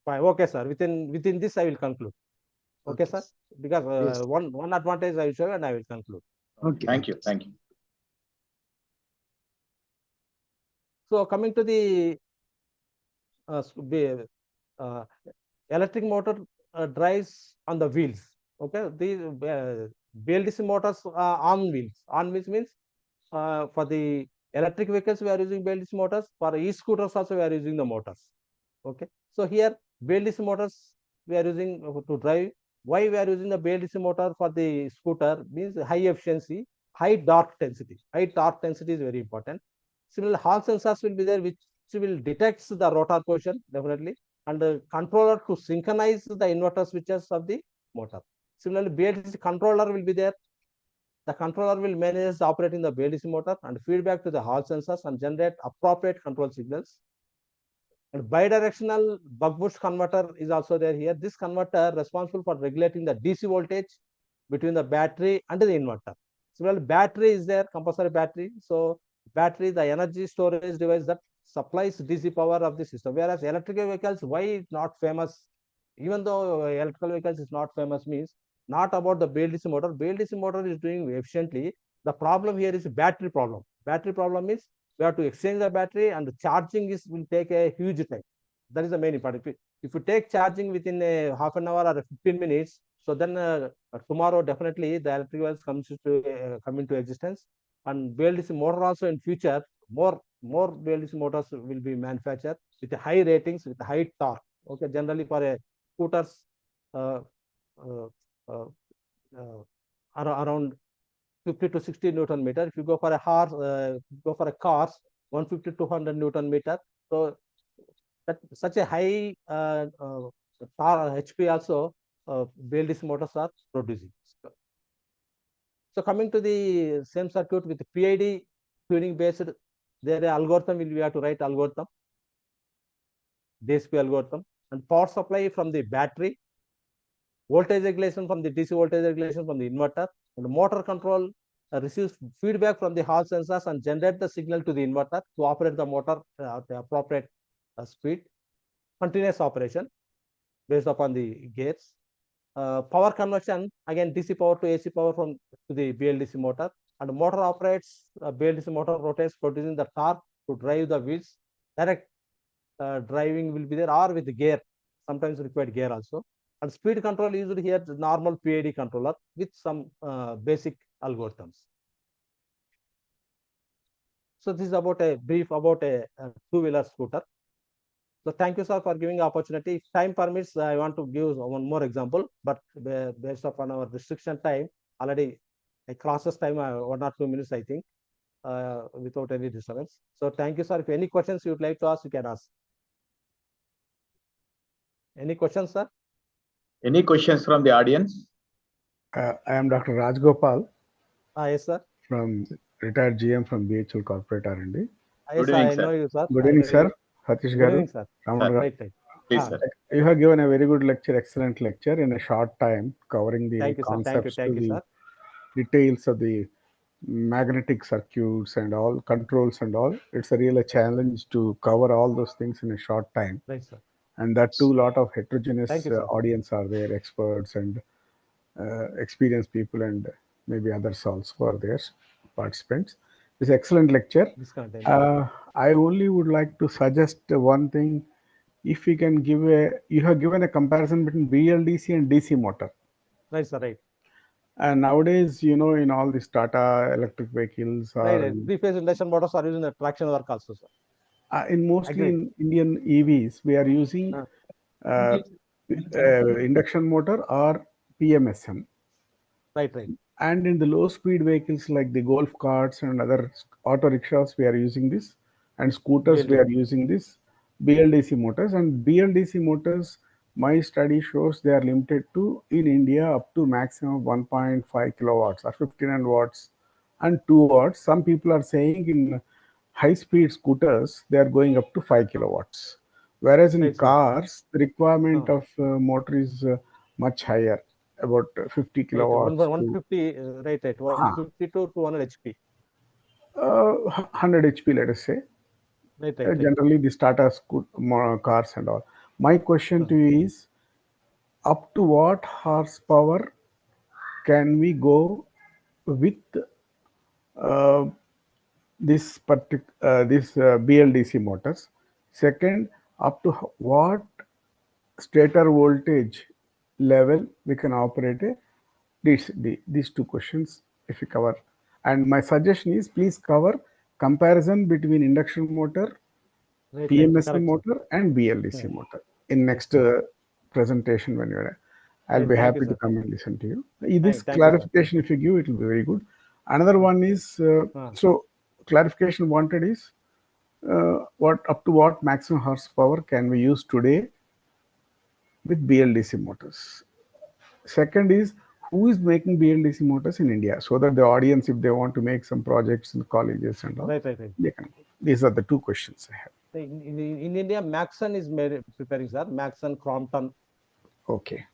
fine. Okay, sir. Within this, I will conclude. Okay, sir. Because Yes. one advantage I will show and I will conclude. Okay. Thank you. Thank you. So coming to the uh, electric motor drives on the wheels. Okay, the BLDC motors are on wheels. On wheels means for the electric vehicles we are using BLDC motors. For e-scooters also we are using the motors. Okay, so here BLDC motors we are using to drive. Why we are using the BLDC motor for the scooter means high efficiency, high torque density. High torque density is very important. Similarly, Hall sensors will be there, which will detect the rotor position definitely, and the controller to synchronize the inverter switches of the motor. Similarly, BLDC controller will be there. The controller will manage operating the BLDC motor and feedback to the Hall sensors and generate appropriate control signals. And bidirectional buck boost converter is also there here. This converter responsible for regulating the DC voltage between the battery and the inverter. Similarly, battery is there, compulsory battery. So battery, the energy storage device that supplies DC power of the system. Whereas electrical vehicles, why not famous? Even though electrical vehicles is not famous, means not about the BLDC motor. BLDC motor is doing efficiently. The problem here is battery problem. Battery problem is we have to exchange the battery and the charging will take a huge time. That is the main important. If you take charging within a half an hour or 15 minutes, so then tomorrow definitely the electric vehicles come into existence, and BLDC motor also in future more BLDC motors will be manufactured with high ratings with high torque. Okay, generally for a scooters uh, uh, uh, around 50 to 60 Newton meter. If you go for a horse, go for a cars, 150 to 200 Newton meter. So that such a high HP also BLDC motors are producing. So coming to the same circuit with PID tuning based, there algorithm we have to write algorithm, DSP algorithm, and power supply from the battery, voltage regulation from the DC voltage regulation from the inverter, and the motor control receives feedback from the Hall sensors and generate the signal to the inverter to operate the motor at the appropriate speed, continuous operation based upon the gates. Power conversion, again DC power to AC power from to the BLDC motor, and motor operates, BLDC motor rotates producing the torque to drive the wheels. Direct driving will be there, or with the gear, sometimes required gear also. And speed control usually here the normal PID controller with some basic algorithms. So this is about a brief about a two-wheeler scooter. So thank you, sir, for giving opportunity. If time permits, I want to give one more example, but based upon our restriction time, already I crosses time 1 or 2 minutes, I think, without any disturbance. So thank you, sir. If any questions you would like to ask, you can ask. Any questions, sir? Any questions from the audience? I am Dr. Rajgopal Yes, sir. from retired GM from BHL Corporate R&D. Good Yes, evening, I sir. know you, sir. Good I evening, know sir. you. Satish Good Garu, evening, sir. Raman Sir. Garu. Right. Please, Ah, sir. You have given a very good lecture, excellent lecture in a short time, covering the Thank you, sir. concepts Thank to you, the sir. details of the magnetic circuits and all controls and all. It's a real challenge to cover all those things in a short time. Right, sir. And that too, lot of Thank heterogeneous you, sir. audience are there, experts and experienced people and maybe others also are there, participants. It's excellent lecture. Disconnect. I only would like to suggest one thing. If you can give you have given a comparison between BLDC and DC motor. Right, sir. Right. And nowadays, in all these Tata electric vehicles Right. or Three-phase induction motors are using the traction work also, sir. in mostly Agreed. in Indian EVs, we are using Uh, uh, induction motor or PMSM. Right. And in the low speed vehicles like the golf carts and other auto rickshaws, we are using this, and scooters, we BLDC. are using this BLDC motors. And BLDC motors, my study shows they are limited to in India up to maximum 1.5 kilowatts or 59 watts and 2 watts. Some people are saying in high speed scooters, they are going up to 5 kilowatts. Whereas in Right, sir. cars, the requirement Uh, of motor is much higher, about 50 Right. kilowatts to 150. Right. 150 to 200 HP. 100 HP, let us say. Right. Generally, the Tata cars and all. My question to you is, up to what horsepower can we go with uh, this BLDC motors? Second, up to what stator voltage level we can operate these two questions if you cover. And my suggestion is, please cover comparison between induction motor, Right. PMSM Correct, sir. motor and BLDC motor in Yes, next sir. presentation when you're. I'll Right. be Thank you, happy to sir. come and listen to you. This Thank you, sir. clarification, if you give, it will be very good. Another one is so clarification wanted is what up to what maximum horsepower can we use today with BLDC motors. Second is, who is making BLDC motors in India, so that the audience, if they want to make some projects in colleges and all, Right. they can. These are the two questions I have. In India, Maxon is preparing, sir. Maxon, Crompton. Okay.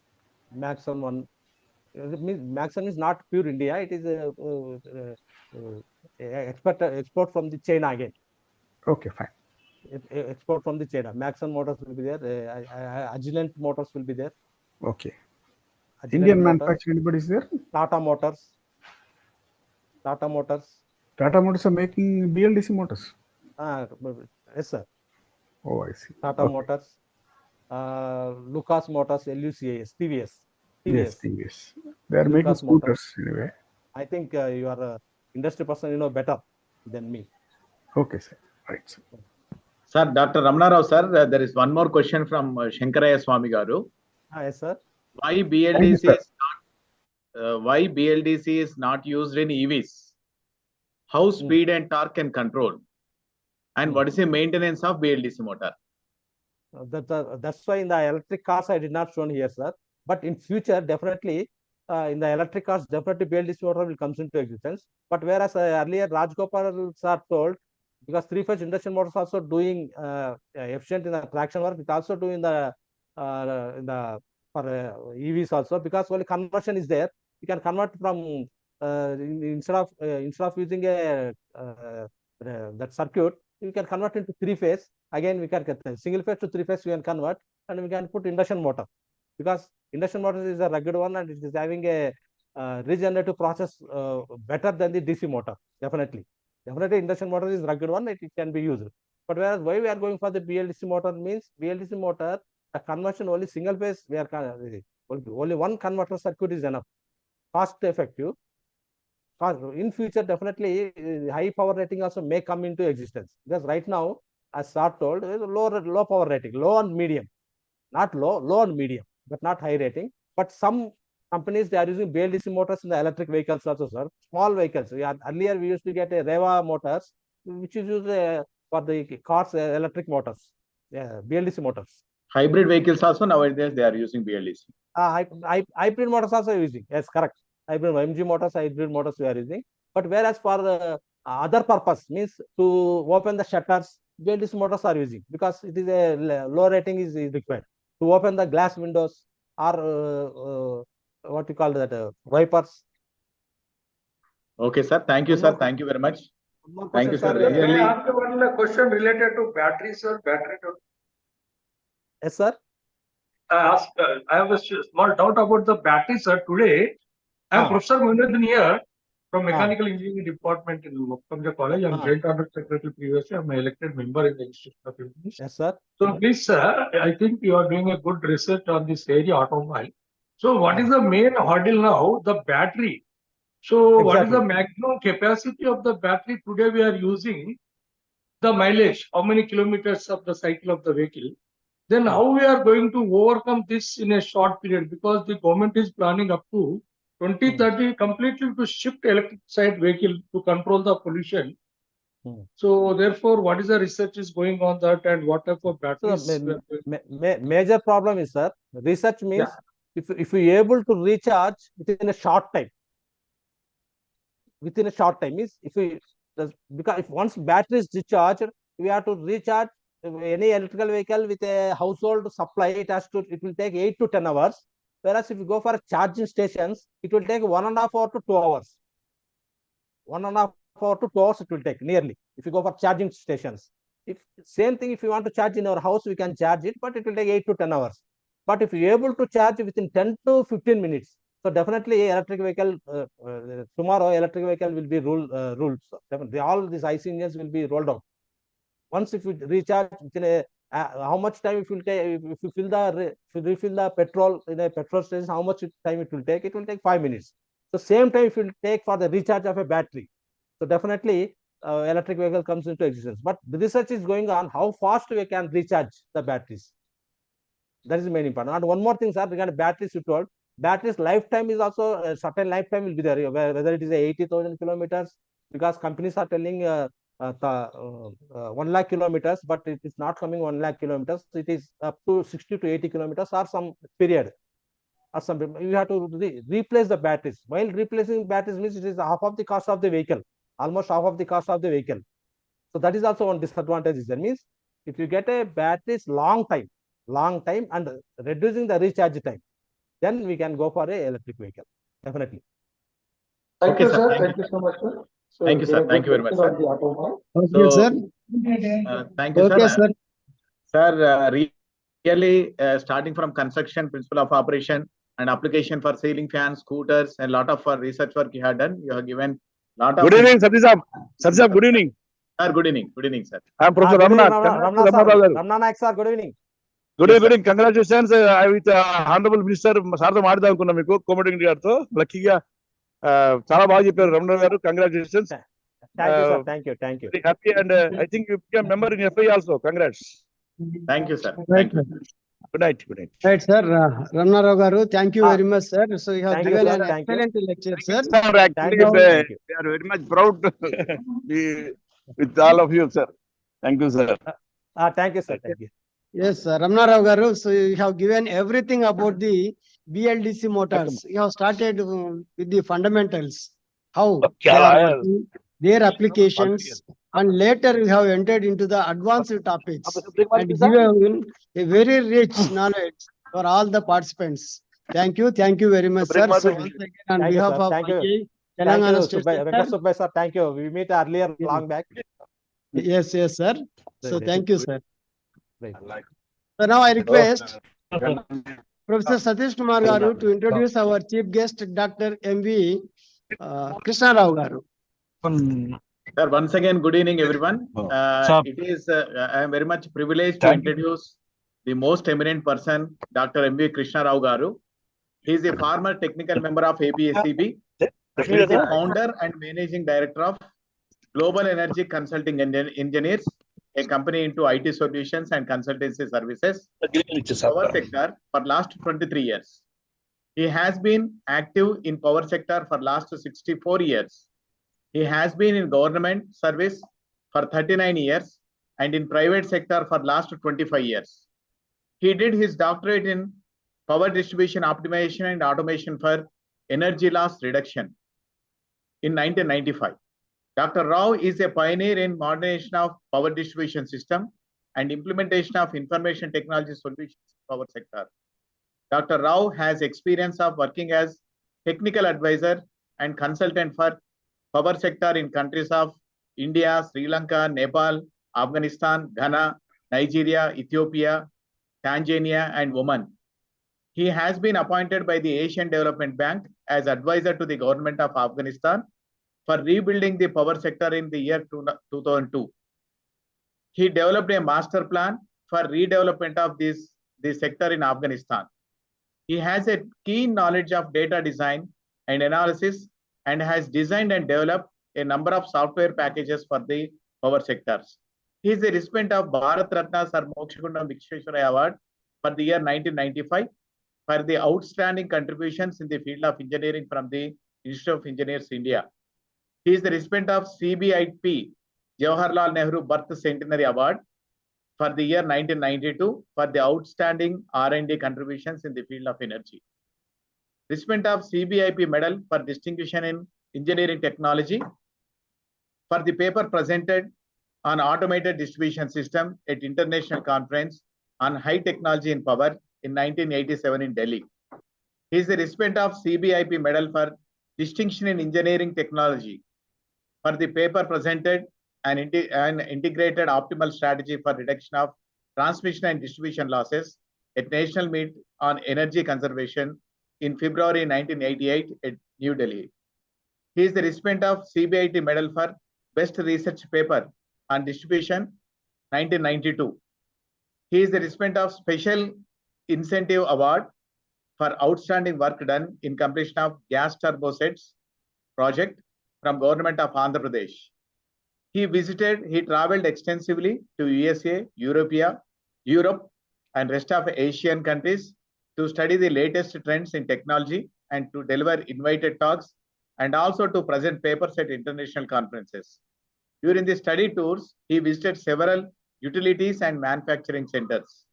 Maxon one. Maxon is not pure India. It is export from the China again. Okay, fine. Export from the China. Maxon motors will be there. Agilent motors will be there. Okay. Agilent Indian motors. manufacturer, anybody is there? Tata Motors. Tata Motors. Tata Motors are making BLDC motors. Yes, sir. Oh, I see. Tata Okay. Motors. Lucas Motors, LUCAS, TVS. Yes, TVS. They are making Lucas Motors. scooters anyway. I think you are a industry person, you know better than me. Okay, sir. Right, sir. Sir, Dr. Ramana Rao, sir, there is one more question from Shankaraya Swami Garu. Yes, sir. Why Thank you, BLDC sir. is why BLDC is not used in EVs? How speed and torque can control? And what is the maintenance of BLDC motor? That's why in the electric cars I did not shown here, sir. But in future, definitely in the electric cars, definitely BLDC motor will comes into existence. But whereas earlier Rajgopal sir told, because three-phase induction motors also doing efficient in the traction work, it also doing the for EVs also, because only conversion is there. You can convert from instead of using a that circuit, you can convert into three-phase. Again, we can get single phase to three-phase. We can convert, and we can put induction motor, because induction motor is a rugged one and it is having a regenerative process better than the DC motor. Definitely induction motor is rugged one, it can be used. But whereas why we are going for the BLDC motor means, BLDC motor, the conversion only single phase, we are only one converter circuit is enough, cost effective. In future, definitely high power rating also may come into existence, because right now, as Sir told, low power rating, low and medium, not low and medium, but not high rating. But some companies, they are using BLDC motors in the electric vehicles also, sir. Small vehicles. Earlier we used to get a Reva motors, which is used for the cars, electric motors, BLDC motors. Hybrid vehicles also nowadays they are using BLDC. Hybrid motors also using. Yes, correct. Hybrid MG motors, hybrid motors we are using. But whereas for the other purpose, means to open the shutters, BLDC motors are using, because it is a low rating is required to open the glass windows, or what you call that, wipers. Okay, sir. Thank you, sir. Thank you very much. Thank you, sir. Can Really. I ask one question related to batteries, sir? Yes, sir. I have a small doubt about the battery, sir. Today, I am Professor Moinuddin here from Mechanical Engineering Department in Mokkamja College. I am Joint Audit Secretary previously. I am an elected member in the Institute of Engineers. Yes, sir. So please, sir, I think you are doing a good research on this area, automobile. So what is the main hurdle now? The battery. So what is the maximum capacity of the battery today we are using? The mileage, how many kilometers of the cycle of the vehicle? Then how we are going to overcome this in a short period, because the government is planning up to 2030 completely to shift electric side vehicle to control the pollution. So therefore, what is the research is going on that, and what type of batteries? So major problem is, sir, research means, if we able to recharge within a short time, means because if once battery is discharged, we have to recharge any electrical vehicle with a household supply. It will take 8 to 10 hours. Whereas if you go for charging stations, it will take 1.5 hours to 2 hours. 1.5 hours to 2 hours it will take nearly, if you go for charging stations. If same thing, if you want to charge in our house, we can charge it, but it will take 8 to 10 hours. But if you are able to charge within 10 to 15 minutes, so definitely electric vehicle, tomorrow electric vehicle will be ruled. Definitely all these IC engines will be rolled out. Once if you recharge within a, how much time it will take, if you refill the petrol in a petrol station, how much time it will take? It will take 5 minutes. So same time it will take for the recharge of a battery. So definitely electric vehicle comes into existence. But the research is going on how fast we can recharge the batteries. That is the main important. And one more thing, sir, regarding batteries, you told batteries lifetime is also a certain lifetime will be there, whether it is 80,000 kilometers, because companies are telling 1 lakh kilometers, but it is not coming 1 lakh kilometers. It is up to 60 to 80 kilometers or some period. Or some you have to replace the batteries. While replacing batteries means it is half of the cost of the vehicle, almost half of the cost of the vehicle. So that is also one disadvantage. That means if you get a batteries long time and reducing the recharge time, then we can go for a electric vehicle. Definitely. Thank you, sir. Thank you so much, sir. So Thank you, sir. Thank you very much, sir. Okay, sir. Thank you, Okay, sir. sir. Sir, really starting from construction, principle of operation, and application for ceiling fans, scooters, and a lot of research work you have done. You have given lot of. Good evening, Sir. Good evening. Sir, good evening. Good evening, sir. I am Professor Ramnath. Ramnath sir, good evening. Good evening. Congratulations. I with Honorable Minister సార్తో మాట్లాడదాం అనుకున్నా మీకు కోమటిరెడ్డి గారితో లక్కీగా చాలా బాగా చెప్పారు రమణ గారు. Congratulations. Thank you, sir. Thank you. Very happy, and I think you became member in FI also. Congrats. Thank you, sir. Right, Thank you. Good night. Good night. Right, sir. Ramnarao garu, thank you very much, sir. So you have Thank you, given sir. an Thank you. excellent lecture, sir. Sir, actually, Thank you. we are very much proud to be with all of you, sir. Thank you, sir. Thank you, sir. Thank you. Yes, sir. Ramnarao garu, so you have given everything about the BLDC motors. You have started with the fundamentals, how they are working, their applications, and later we have entered into the advanced topics and given a very rich knowledge for all the participants. Thank you very much, sir. So once again, on Thank you, behalf sir. of Thank you. IIA, Thank Telangana you, State Subbai, Center. Subbai, sir. Thank you. We meet earlier long back. Yes, sir. So Right. thank you, sir. Right. So now I request Professor Satish Kumar Garu to introduce our chief guest, Dr. M.V. Krishna Rao Garu. Sir, once again, good evening, everyone. I am very much privileged to introduce the most eminent person, Dr. M.V. Krishna Rao Garu. He is a former technical member of APSCB. He is the founder and managing director of Global Energy Consulting Engineers, a company into IT solutions and consultancy services, power sector for last 23 years. He has been active in power sector for last 64 years. He has been in government service for 39 years and in private sector for last 25 years. He did his doctorate in power distribution optimization and automation for energy loss reduction in 1995. Dr. Rao is a pioneer in modernization of power distribution system and implementation of information technology solutions in power sector. Dr. Rao has experience of working as technical advisor and consultant for power sector in countries of India, Sri Lanka, Nepal, Afghanistan, Ghana, Nigeria, Ethiopia, Tanzania, and Oman. He has been appointed by the Asian Development Bank as advisor to the government of Afghanistan for rebuilding the power sector in the year 2002. He developed a master plan for redevelopment of this sector in Afghanistan. He has a keen knowledge of data design and analysis and has designed and developed a number of software packages for the power sectors. He is the recipient of Bharat Ratna Sir Mokshagundam Vishweshwaraya Award for the year 1995 for the outstanding contributions in the field of engineering from the Institute of Engineers, India. He is the recipient of CBIP Jawaharlal Nehru Birth Centenary Award for the year 1992 for the outstanding R&D contributions in the field of energy. Recipient of CBIP Medal for Distinction in Engineering Technology for the paper presented on automated distribution system at International Conference on High Technology in Power in 1987 in Delhi. He is the recipient of CBIP Medal for Distinction in Engineering Technology for the paper presented an integrated optimal strategy for reduction of transmission and distribution losses at National Meet on Energy Conservation in February 1988 at New Delhi. He is the recipient of CBIT Medal for Best Research Paper on Distribution 1992. He is the recipient of Special Incentive Award for outstanding work done in completion of gas turbosets project from Government of Andhra Pradesh. He traveled extensively to USA, Europe, and rest of Asian countries to study the latest trends in technology and to deliver invited talks and also to present papers at international conferences. During the study tours, he visited several utilities and manufacturing centers.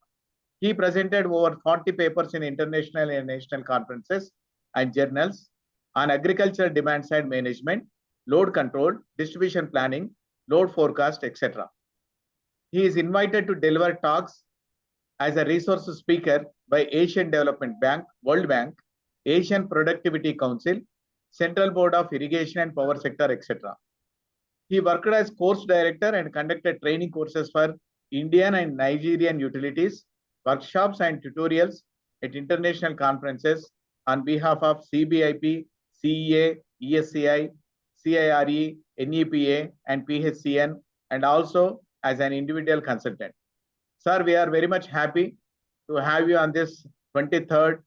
He presented over 40 papers in international and national conferences and journals on agricultural demand side management, load control, distribution planning, load forecast, etc. He is invited to deliver talks as a resource speaker by Asian Development Bank, World Bank, Asian Productivity Council, Central Board of Irrigation and Power Sector, etc. He worked as course director and conducted training courses for Indian and Nigerian utilities, workshops and tutorials at international conferences on behalf of CBIP, CEA, ESCI, CIRE, NEPA, and PHCN, and also as an individual consultant. Sir, we are very much happy to have you on this 23rd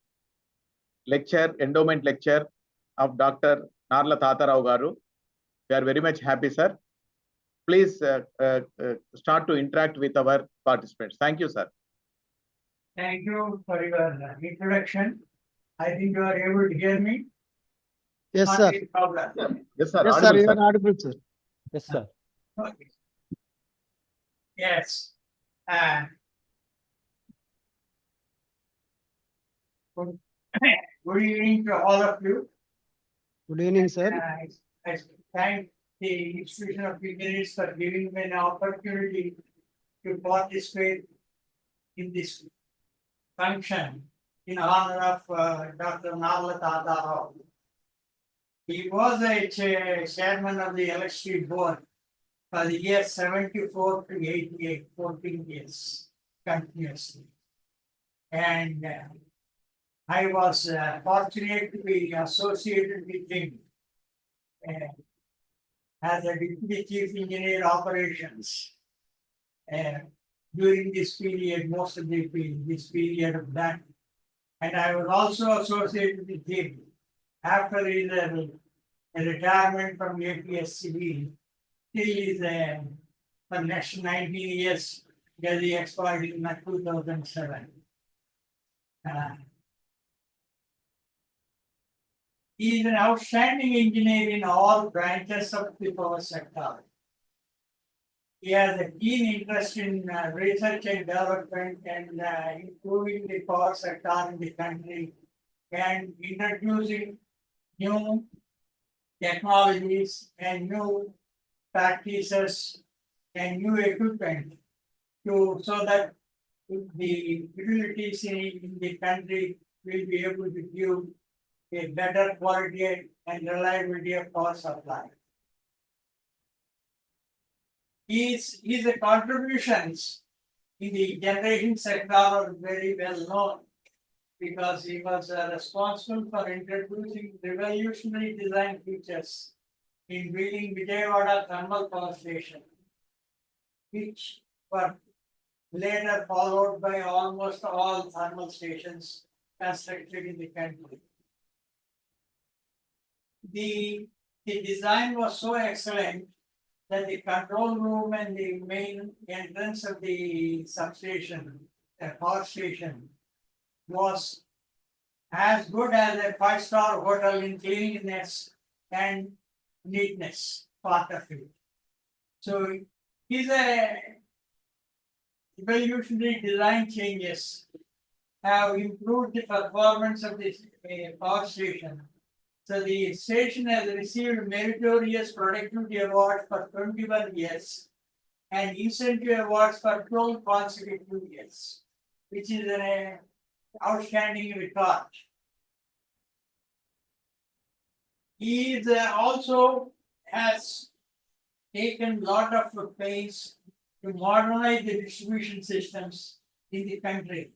lecture, endowment lecture of Dr. Narla Tata Rao Garu. We are very much happy, sir. Please start to interact with our participants. Thank you, sir. Thank you for your introduction. I think you are able to hear me. Yes, Not sir. any problem. Yes, sir. Yes, sir. Audible, You sir. are audible, sir. Yes, sir. Okay. Yes. Good evening to all of you. Good evening, sir. I thank the institution of engineers for giving me an opportunity to participate in this function in honor of Dr. Narla Tata. He was a chairman of the electricity board for the years 74 to 88, 14 years continuously. And I was fortunate to be associated with him as a deputy chief engineer operations during this period, most of this period of that. And I was also associated with him after his retirement from APSCB till his for next 19 years, because he expired in 2007. He is an outstanding engineer in all branches of the power sector. He has a keen interest in research and development and improving the power sector in the country and introducing new technologies and new practices and new equipment so that the utilities in the country will be able to give a better quality and reliability of power supply. His contributions in the generation sector are very well known because he was responsible for introducing revolutionary design features in building Vijayawada thermal power station, which were later followed by almost all thermal stations constructed in the country. The design was so excellent that the control room and the main entrance of the substation, the power station, was as good as a five-star hotel in cleanliness and neatness, part of it. So his evolutionary design changes have improved the performance of this power station. So the station has received meritorious productivity awards for 21 years and incentive awards for 12 consecutive years, which is an outstanding record. He is also has taken a lot of pains to modernize the distribution systems in the country.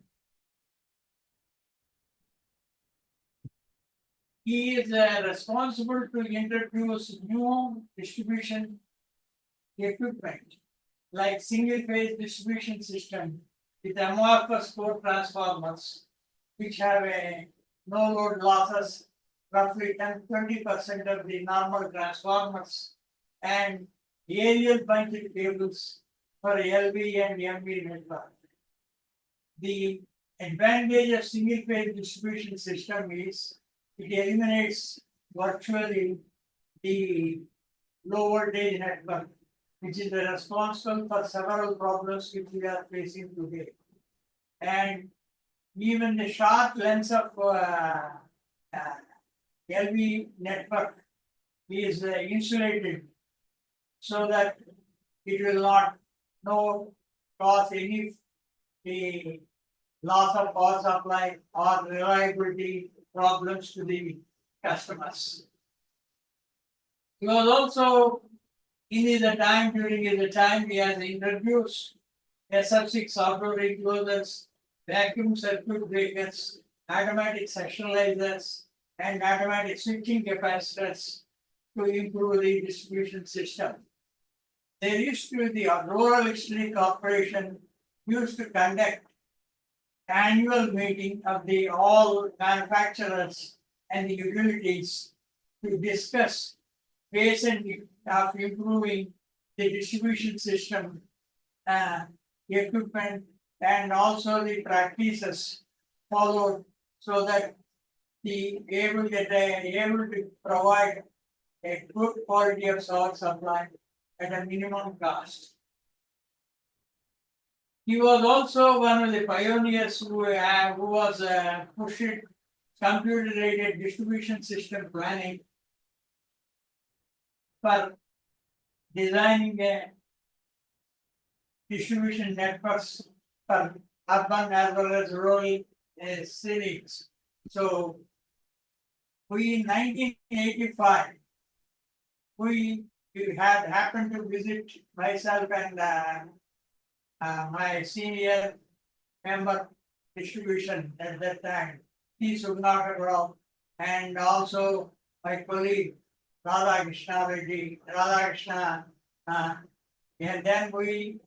He is responsible to introduce new distribution equipment like single phase distribution system with amorphous core transformers, which have a no load losses, roughly 20% of the normal transformers, and aerial bunted cables for LV and MV network. The advantage of single phase distribution system is it eliminates virtually the low voltage network, which is responsible for several problems which we are facing today. And even the sharp length of LV network is insulated so that it will not cause any loss of power supply or reliability problems to the customers. He was also during his time he has introduced SF6 auto reclosers, vacuum circuit breakers, automatic sectionalizers, and automatic switching capacitors to improve the distribution system. There used to be the Rural Electricity Corporation used to conduct annual meeting of the all manufacturers and the utilities to discuss ways of improving the distribution system, equipment, and also the practices followed so that the able to provide a good quality of power supply at a minimum cost. He was also one of the pioneers who was pushed computer-aided distribution system planning for designing a distribution networks for urban as well as rural cities. So we in 1985, we had happened to visit myself and my senior member distribution at that time, P. Subnagarao, and also my colleague Radhakrishna, and then we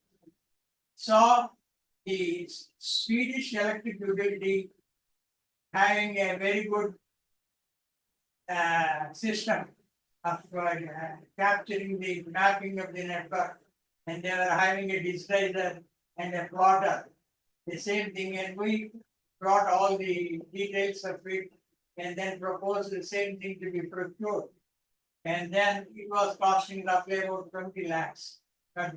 saw the Swedish electric utility having a very good system of capturing the mapping of the network, and they were having a digitizer and a plotter, the same thing, and we brought all the details of it and then proposed the same thing to be procured. And then it was costing roughly about 20 lakhs. But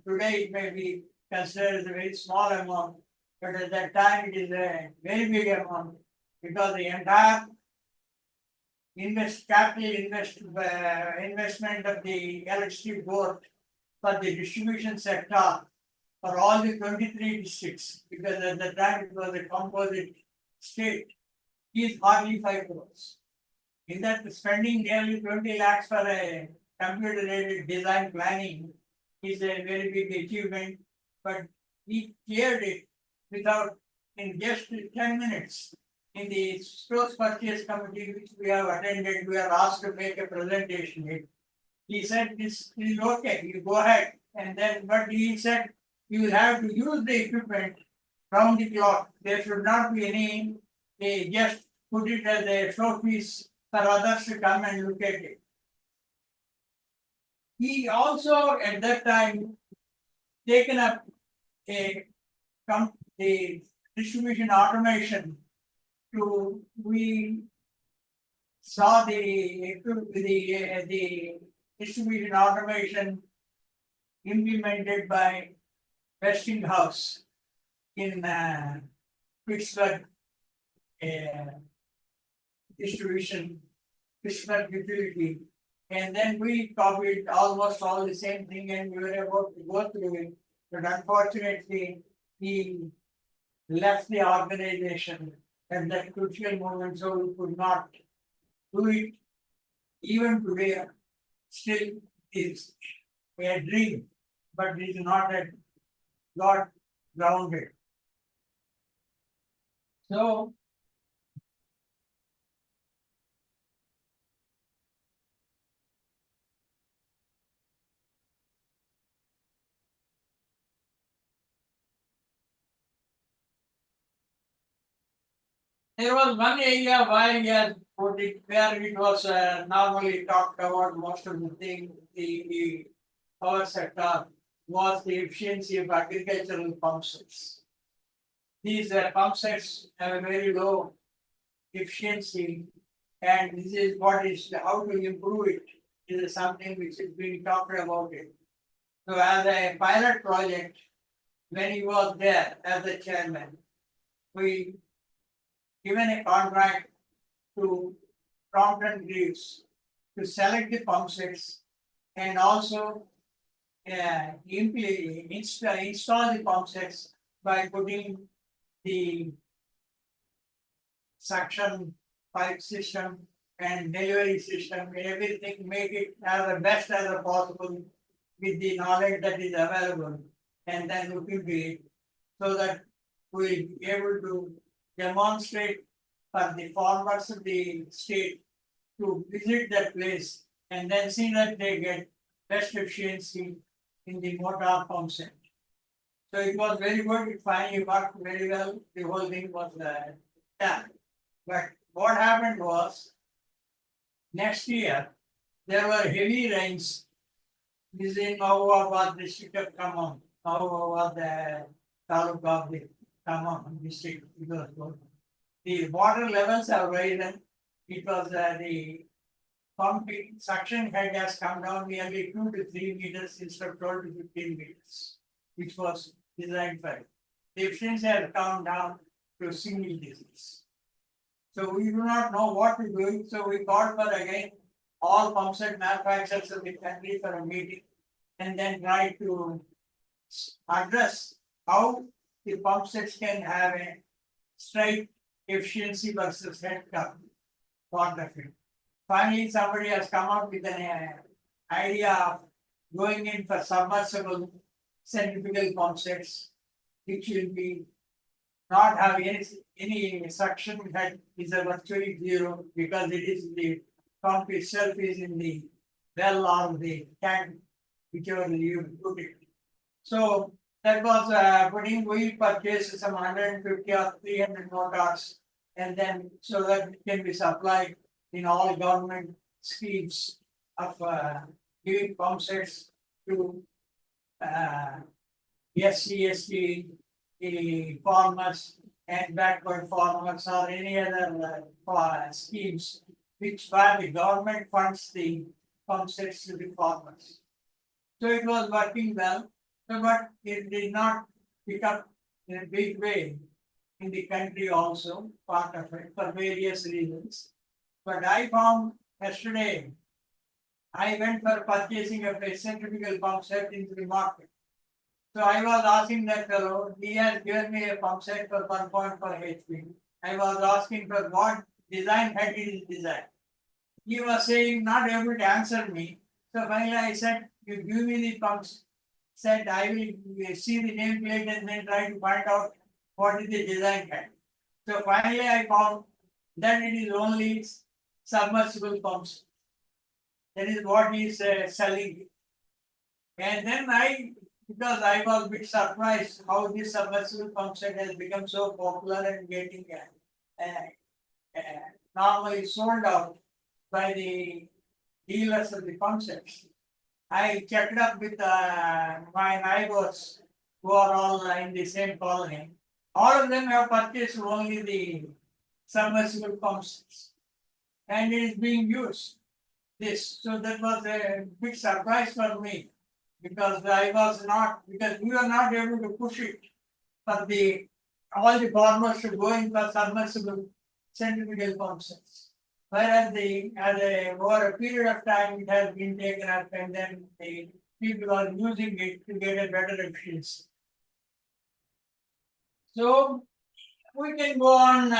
today it may be considered as a very small amount, but at that time it is a very big amount because the entire investment of the electricity board for the distribution sector for all the 23 districts, because at the time it was a composite state, is hardly 5 crores. In that, spending nearly 20 lakhs for a computer-aided design planning is a very big achievement, but he cleared it without, in just 10 minutes. In the stores purchase committee which we have attended, we are asked to make a presentation. He said, this is okay, you go ahead. And then, but he said, you will have to use the equipment round the clock. There should not be any, they just put it as a showpiece for others to come and look at it. He also at that time taken up a distribution automation to, we saw the distribution automation implemented by Westinghouse in Pittsburgh distribution, Pittsburgh utility. And then we copied almost all the same thing and we were about to go through it. But unfortunately, he left the organization at that crucial moment, so we could not do it. Even today, still is a dream, but it is not grounded. So there was one area where it was normally talked about most of the thing, the power sector, was the efficiency of agricultural pump sets. These pump sets have a very low efficiency, and this is what is how to improve it. This is something which is being talked about it. So as a pilot project, when he was there as the chairman, we given a contract to Crompton Greaves to select the pump sets and also install the pump sets by putting the suction pipe system and delivery system, everything, make it as the best as possible with the knowledge that is available, and then look into it so that we'll be able to demonstrate for the farmers of the state to visit that place and then see that they get best efficiency in the motor pump set. So it was very good, it finally worked very well, the whole thing was done. But what happened was, next year, there were heavy rains. This is in Mahabubad district of Khammam, Mahabubad Taluka of the Khammam district. The water levels have risen. It was the pumping suction head has come down nearly 2 to 3 meters instead of 12 to 15 meters, which was designed for it. The efficiency has come down to single digits. So we do not know what to do. So we called for again all pump set manufacturers of the country for a meeting and then try to address how the pump sets can have a straight efficiency versus head count part of it. Finally, somebody has come up with an idea of going in for submersible centrifugal pump sets, which will be not have any suction head is a virtually zero because it is the pump itself is in the well or the tank, whichever you put it. So that was putting, we purchased some 150 or 300 motors and then so that it can be supplied in all government schemes of giving pump sets to SC, ST, farmers and backward farmers or any other schemes which where the government funds the pump sets to the farmers. So it was working well, but it did not pick up in a big way in the country also, part of it, for various reasons. But I found yesterday, I went for purchasing a centrifugal pump set into the market. So I was asking that fellow, he has given me a pump set for 1.4 HP. I was asking for what design head it is designed. He was saying, not able to answer me. So finally I said, you give me the pumps. Said, I will see the nameplate and then try to find out what is the design head. So finally I found that it is only submersible pumps. That is what he is selling. And then because I was a bit surprised how this submersible pump set has become so popular and getting normally sold out by the dealers of the pump sets. I checked up with my neighbors who are all in the same colony. All of them have purchased only the submersible pumps and it is being used. So that was a big surprise for me because we were not able to push it for all the farmers to go in for submersible centrifugal pump sets. Whereas over a period of time it has been taken up and then the people are using it to get a better efficiency. So we can go on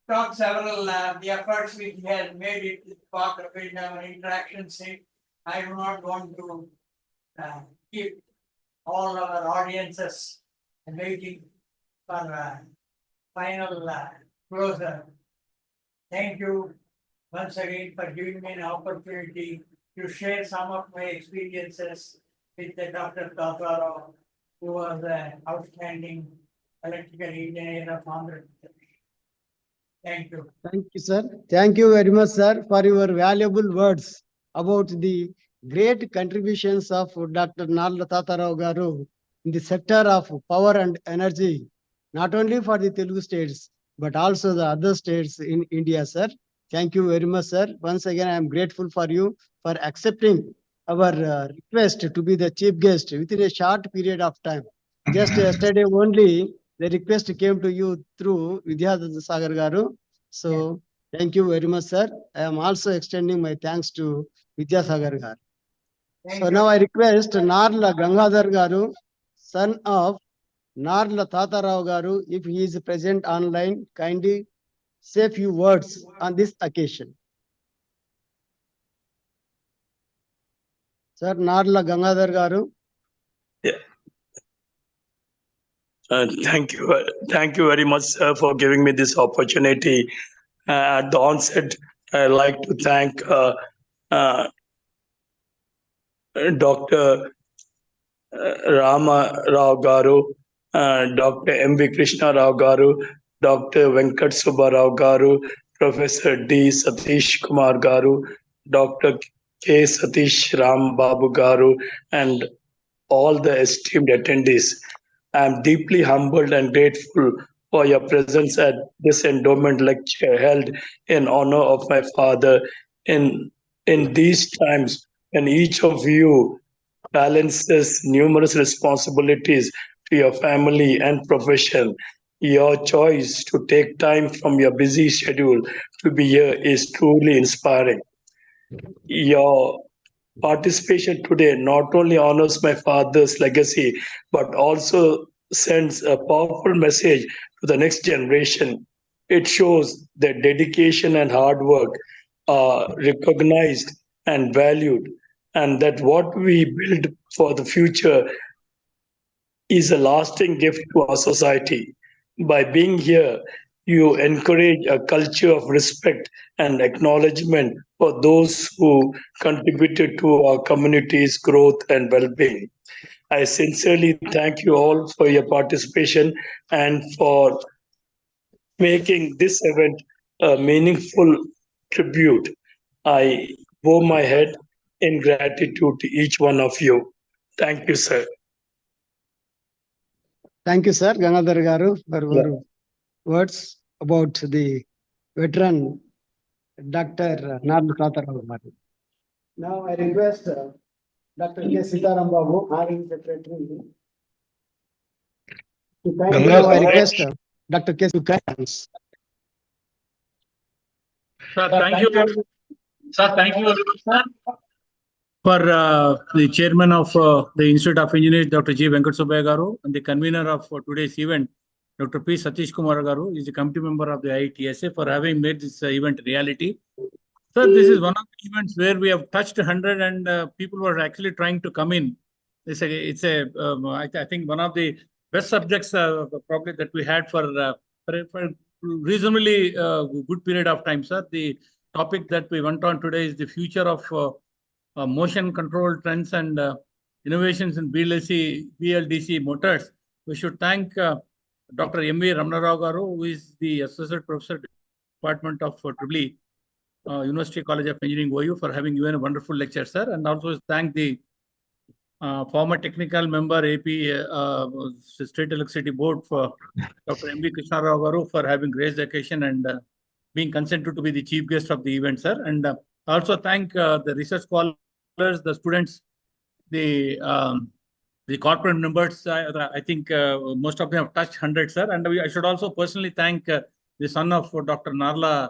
talk several the efforts which has made it part of it our interaction sake. I do not want to keep all our audiences waiting for final closure. Thank you once again for giving me an opportunity to share some of my experiences with the Dr. Tata, who was an outstanding electrical engineer of Andhra Pradesh. Thank you. Thank you, sir. Thank you very much, sir, for your valuable words about the great contributions of Dr. Narla Tata garu in the sector of power and energy, not only for the Telugu states, but also the other states in India, sir. Thank you very much, sir. Once again, I am grateful for you for accepting our request to be the chief guest within a short period of time. Just yesterday only, the request came to you through Vidyadhar Sagar garu. So thank you very much, sir. I am also extending my thanks to Vidyasagar garu. So now I request Narla Gangadhar garu, son of Narla Tata garu, if he is present online, kindly say few words on this occasion. Sir, Narla Gangadhar garu. Yeah. Thank you very much, sir, for giving me this opportunity. At the onset, I'd like to thank Dr. Rama Rao Garu, Dr. M.V. Krishna Rao Garu, Dr. Venkat Subba Rao Garu, Professor D. Satish Kumar Garu, Dr. K. Satish Ram Babu Garu, and all the esteemed attendees. I am deeply humbled and grateful for your presence at this endowment lecture held in honor of my father in these times when each of you balances numerous responsibilities to your family and profession. Your choice to take time from your busy schedule to be here is truly inspiring. Your participation today not only honors my father's legacy, but also sends a powerful message to the next generation. It shows that dedication and hard work are recognized and valued, and that what we build for the future is a lasting gift to our society. By being here, you encourage a culture of respect and acknowledgement for those who contributed to our community's growth and well being. I sincerely thank you all for your participation and for making this event a meaningful tribute. I bow my head in gratitude to each one of you. Thank you, sir. Thank you, sir, Gangadhar Garu, for your words about the veteran Dr. Narla Tata. Now I request Dr. K. Sitaram Babu, having secretary, to thank. Now I request Dr. K. Sitaram. Sir, thank you. Sir, thank you sir, for the chairman of the Institute of Engineers, Dr. G. Venkat Subbiah Garu, and the convener of today's event, Dr. P. Satish Kumar Garu, is a committee member of the IITSA, for having made this event reality. Sir, this is one of the events where we have touched 100 and people were actually trying to come in. I think one of the best subjects probably that we had for reasonably good period of time, sir. The topic that we went on today is the future of motion control trends and innovations in BLDC motors. We should thank Dr. M.V. Ramanarao Garu, who is the Associate Professor, Department of EEE, University College of Engineering, OU, for having given a wonderful lecture, sir. And also thank the former technical member, AP State Electricity Board, for Dr. M.B. Krishna Rao Garu, for having raised the occasion and being consented to be the chief guest of the event, sir. And also thank the research scholars, the students, the corporate members. I think most of them have touched 100, sir. And I should also personally thank the son of Dr. Narla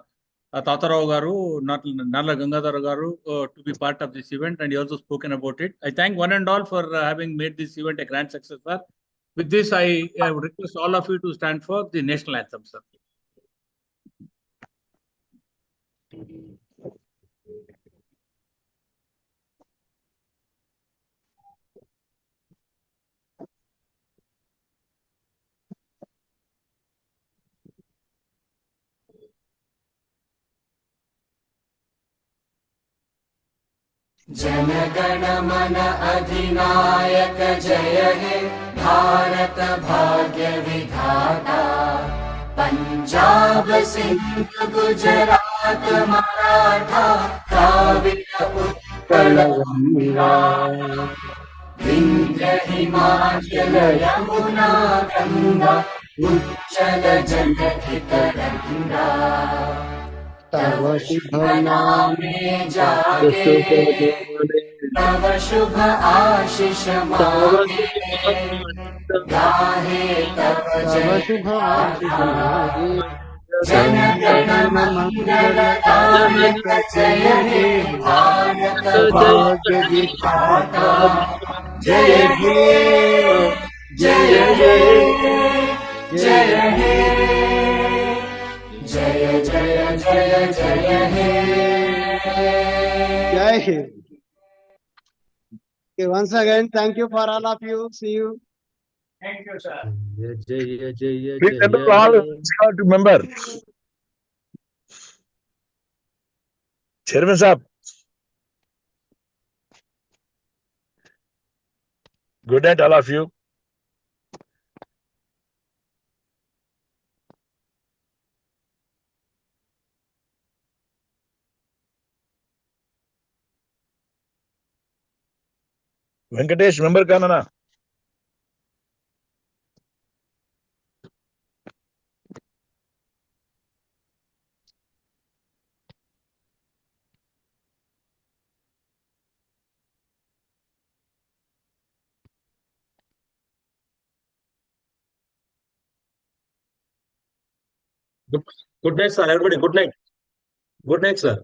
Tata Garu, Narla Gangadhar Garu, to be part of this event, and he also spoken about it. I thank one and all for having made this event a grand success, sir. With this, I request all of you to stand for the national anthem, sir. जनगण मन अधिनायक जय हे भारत भाग्य विधाता पंजाब सिंध गुजरात मराठा द्राविड़ उत्कल गंगा विंध्य हिमाचल यमुना गंगा उच्चल जगति तरंगा तव शुभ नामे जागे तव शुभ आशीष मागे गाहे तव जय गाथा जन गण मंगल दायक जय हे भारत भाग्य विधाता जय हे जय हे जय हे जय जय जय जय हे Jai Hind. Okay, once again, thank you for all of you. See you. Thank you, sir. Please enter all to member. Chairman Saab. Good night, all of you. Venkatesh, member ka na? Good night, sir. Everybody, good night. Good night, sir.